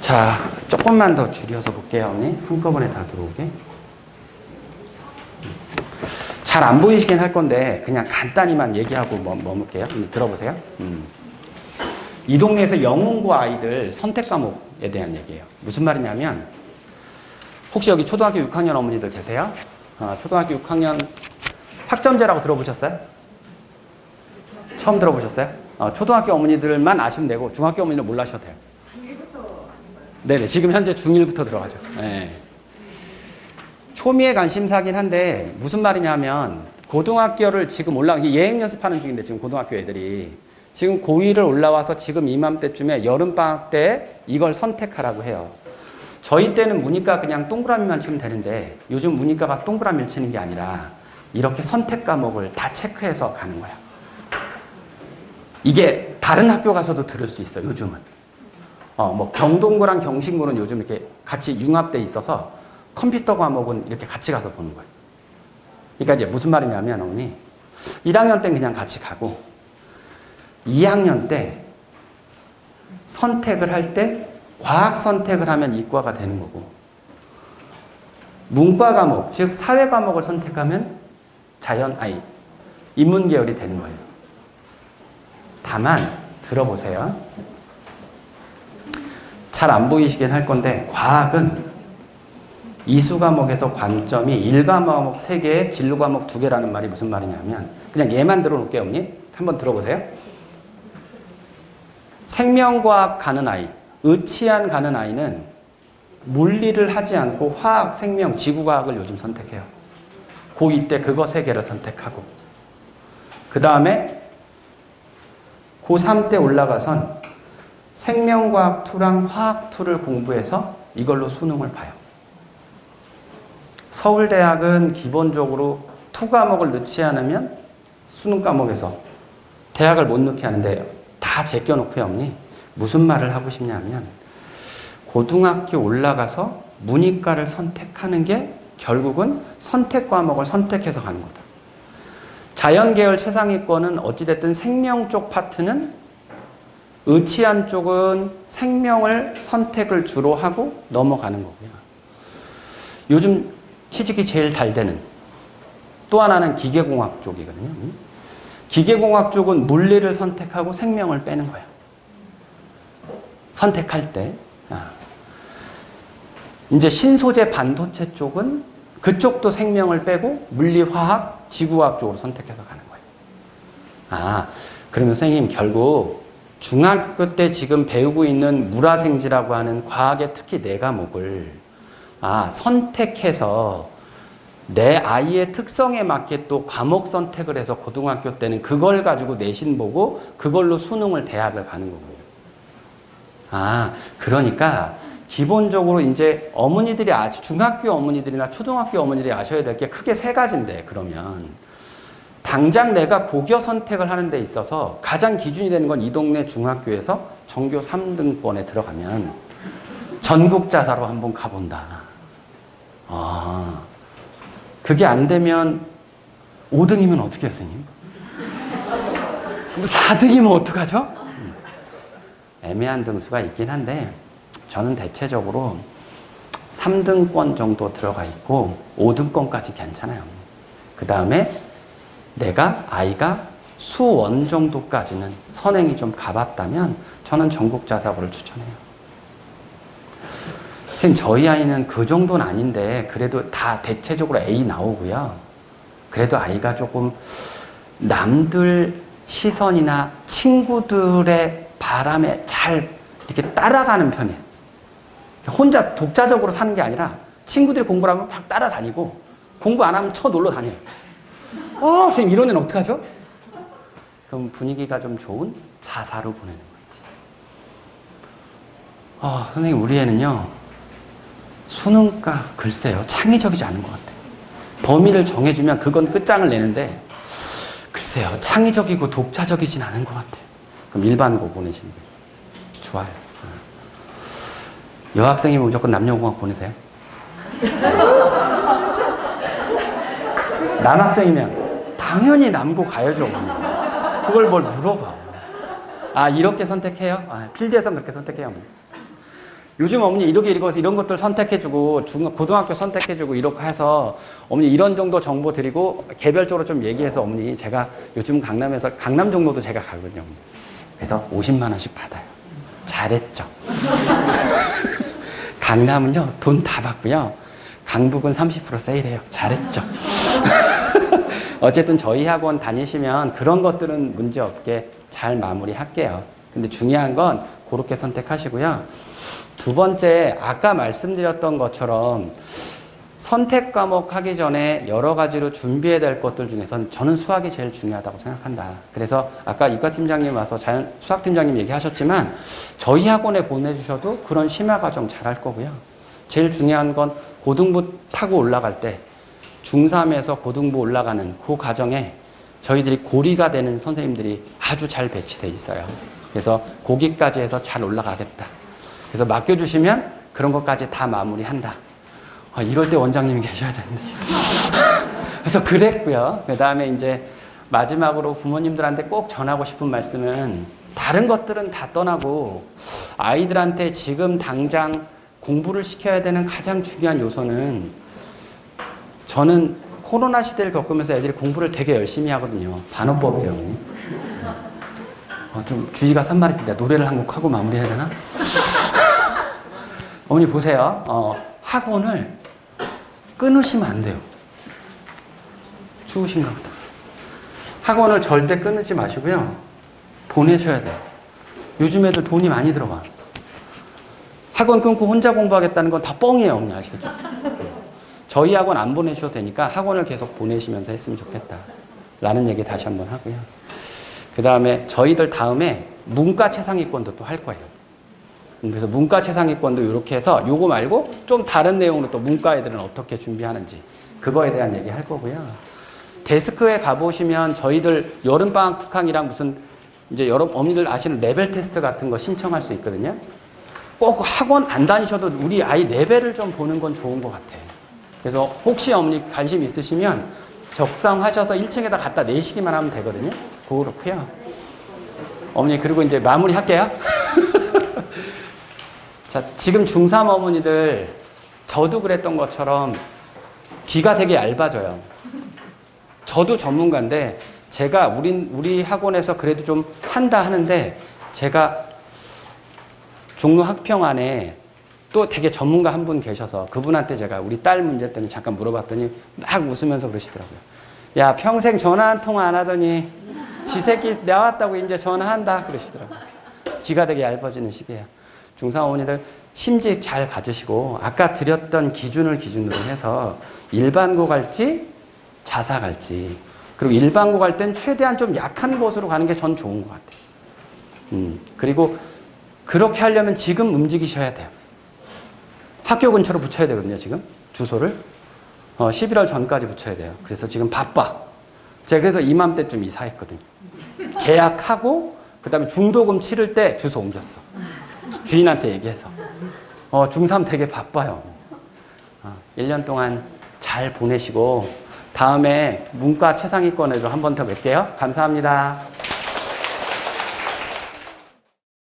자, 조금만 더 줄여서 볼게요, 언니. 한꺼번에 다 들어오게. 잘 안 보이시긴 할 건데 그냥 간단히만 얘기하고 머물게요. 들어보세요. 이 동네에서 영문고 아이들 선택 과목에 대한 얘기예요. 무슨 말이냐면 혹시 여기 초등학교 6학년 어머니들 계세요? 초등학교 6학년 학점제라고 들어보셨어요? 처음 들어보셨어요? 초등학교 어머니들만 아시면 되고 중학교 어머니는 몰라셔도 돼요. 네네, 지금 현재 중1부터 들어가죠. 네. 초미의 관심사긴 한데 무슨 말이냐면 고등학교를 지금 예행 연습하는 중인데 지금 고등학교 애들이 지금 고2를 올라와서 지금 이맘때쯤에 여름방학 때 이걸 선택하라고 해요. 저희 때는 문이과 그냥 동그라미만 치면 되는데 요즘 문이과가 동그라미를 치는 게 아니라 이렇게 선택 과목을 다 체크해서 가는 거야. 이게 다른 학교 가서도 들을 수 있어, 요즘은. 뭐 경동고랑 경신고는 요즘 이렇게 같이 융합돼 있어서 컴퓨터 과목은 이렇게 같이 가서 보는 거예요. 그러니까 이제 무슨 말이냐면, 어머니, 1학년 때는 그냥 같이 가고, 2학년 때 선택을 할 때 과학 선택을 하면 이과가 되는 거고, 문과 과목, 즉 사회 과목을 선택하면 인문 계열이 되는 거예요. 다만 들어보세요. 잘 안 보이시긴 할 건데 과학은 이수 과목에서 관점이 1 과목 3개, 진로 과목 2개라는 말이 무슨 말이냐면 그냥 얘만 들어놓을게요, 어머니. 한번 들어보세요. 생명과학 가는 아이, 의치안 가는 아이는 물리를 하지 않고 화학, 생명, 지구과학을 요즘 선택해요. 고2 때 그거 3개를 선택하고 그 다음에 고3 때 올라가선 생명과학 2랑 화학 2를 공부해서 이걸로 수능을 봐요. 서울대학은 기본적으로 2 과목을 넣지 않으면 수능 과목에서 대학을 못 넣게 하는데 다 제껴놓고요, 어머니. 무슨 말을 하고 싶냐면 고등학교 올라가서 문이과를 선택하는 게 결국은 선택 과목을 선택해서 가는 거다. 자연계열 최상위권은 어찌됐든 생명 쪽 파트는 의치안 쪽은 생명을 선택을 주로 하고 넘어가는 거고요. 요즘 취직이 제일 잘 되는 또 하나는 기계공학 쪽이거든요. 기계공학 쪽은 물리를 선택하고 생명을 빼는 거예요. 선택할 때. 이제 신소재 반도체 쪽은 그쪽도 생명을 빼고 물리, 화학, 지구과학 쪽으로 선택해서 가는 거예요. 그러면 선생님 결국 중학교 때 지금 배우고 있는 물화생지라고 하는 과학의 특히 4과목을 선택해서 내 아이의 특성에 맞게 또 과목 선택을 해서 고등학교 때는 그걸 가지고 내신 보고 그걸로 수능을 대학을 가는 거고요. 그러니까 기본적으로 이제 어머니들이 중학교 어머니들이나 초등학교 어머니들이 아셔야 될 게 크게 3가지인데 그러면 당장 내가 고교 선택을 하는 데 있어서 가장 기준이 되는 건 이 동네 중학교에서 전교 3등권에 들어가면 전국자사로 한번 가본다. 그게 안 되면 5등이면 어떻게 해요, 선생님? 4등이면 어떡하죠? 애매한 등수가 있긴 한데 저는 대체적으로 3등권 정도 들어가 있고 5등권까지 괜찮아요. 그 다음에 아이가 수원 정도까지는 선행이 좀 가봤다면 저는 전국자사고를 추천해요. 선생님 저희 아이는 그 정도는 아닌데 그래도 다 대체적으로 A 나오고요. 그래도 아이가 조금 남들 시선이나 친구들의 바람에 잘 이렇게 따라가는 편이에요. 혼자 독자적으로 사는 게 아니라 친구들이 공부를 하면 막 따라다니고 공부 안 하면 쳐놀러 다녀요. 선생님 이런 애는 어떡하죠? 그럼 분위기가 좀 좋은 자사로 보내는 거예요. 선생님 우리 애는요 수능과 글쎄요 창의적이지 않은 것 같아요. 범위를 정해주면 그건 끝장을 내는데 글쎄요 창의적이고 독자적이진 않은 것 같아요. 그럼 일반고 보내시는 게 좋아요. 여학생이면 무조건 남녀공학 보내세요. 남학생이면 당연히 남고 가야죠. 그걸 뭘 물어봐. 이렇게 선택해요? 필드에선 그렇게 선택해요. 요즘 어머니 이렇게 읽어서 이런 것들 선택해주고 고등학교 선택해주고 이렇게 해서 어머니 이런 정도 정보 드리고 개별적으로 좀 얘기해서 어머니 제가 요즘 강남에서 강남 종로도 제가 가거든요. 그래서 50만 원씩 받아요. 잘했죠. 강남은요 돈 다 받고요. 강북은 30% 세일해요. 잘했죠. 어쨌든 저희 학원 다니시면 그런 것들은 문제없게 잘 마무리할게요. 근데 중요한 건 그렇게 선택하시고요. 두 번째, 아까 말씀드렸던 것처럼 선택 과목 하기 전에 여러 가지로 준비해야 될 것들 중에선 저는 수학이 제일 중요하다고 생각한다. 그래서 아까 이과 팀장님 와서 수학 팀장님 얘기하셨지만 저희 학원에 보내주셔도 그런 심화 과정 잘할 거고요. 제일 중요한 건 고등부 타고 올라갈 때 중3에서 고등부 올라가는 그 과정에 저희들이 고리가 되는 선생님들이 아주 잘 배치돼 있어요. 그래서 거기까지 해서 잘 올라가겠다. 그래서 맡겨주시면 그런 것까지 다 마무리한다. 이럴 때 원장님이 계셔야 되는데. 그래서 그랬고요. 그 다음에 이제 마지막으로 부모님들한테 꼭 전하고 싶은 말씀은 다른 것들은 다 떠나고 아이들한테 지금 당장 공부를 시켜야 되는 가장 중요한 요소는 저는 코로나 시대를 겪으면서 애들이 공부를 되게 열심히 하거든요. 반어법이에요. 좀 주의가 산만했는데 노래를 한 곡 하고 마무리해야 되나? 어머니 보세요. 학원을 끊으시면 안 돼요. 추우신가 보다. 학원을 절대 끊지 마시고요. 보내셔야 돼요. 요즘 애들 돈이 많이 들어가. 학원 끊고 혼자 공부하겠다는 건 다 뻥이에요. 어머니 아시겠죠? 저희 학원 안 보내셔도 되니까 학원을 계속 보내시면서 했으면 좋겠다. 라는 얘기 다시 한번 하고요. 그 다음에 저희들 다음에 문과 최상위권도 또 할 거예요. 그래서 문과 최상위권도 이렇게 해서 요거 말고 좀 다른 내용으로 또 문과 애들은 어떻게 준비하는지 그거에 대한 얘기 할 거고요. 데스크에 가보시면 저희들 여름방학 특강이랑 무슨 이제 여러분 어머니들 아시는 레벨 테스트 같은 거 신청할 수 있거든요. 꼭 학원 안 다니셔도 우리 아이 레벨을 좀 보는 건 좋은 것 같아요. 그래서 혹시 어머니 관심 있으시면 적성하셔서 1층에다 갖다 내시기만 하면 되거든요. 그렇고요. 어머니 그리고 이제 마무리 할게요. 자, 지금 중3 어머니들 저도 그랬던 것처럼 귀가 되게 얇아져요. 저도 전문가인데 제가 우리 학원에서 그래도 좀 한다 하는데 제가 종로 학평 안에 또 되게 전문가 한 분 계셔서 그분한테 제가 우리 딸 문제 때문에 잠깐 물어봤더니 막 웃으면서 그러시더라고요. 야, 평생 전화 한 통 안 하더니 지 새끼 나왔다고 이제 전화한다 그러시더라고요. 귀가 되게 얇아지는 시기예요. 중3 어머니들 심지 잘 가지시고 아까 드렸던 기준을 기준으로 해서 일반고 갈지 자사 갈지 그리고 일반고 갈 땐 최대한 좀 약한 곳으로 가는 게 전 좋은 것 같아요. 그리고 그렇게 하려면 지금 움직이셔야 돼요. 학교 근처로 붙여야 되거든요, 지금. 주소를. 11월 전까지 붙여야 돼요. 그래서 지금 바빠. 제가 그래서 이맘때쯤 이사했거든요. 계약하고, 그 다음에 중도금 치를 때 주소 옮겼어. 주인한테 얘기해서. 중3 되게 바빠요. 1년 동안 잘 보내시고, 다음에 문과 최상위권으로 한 번 더 뵐게요. 감사합니다.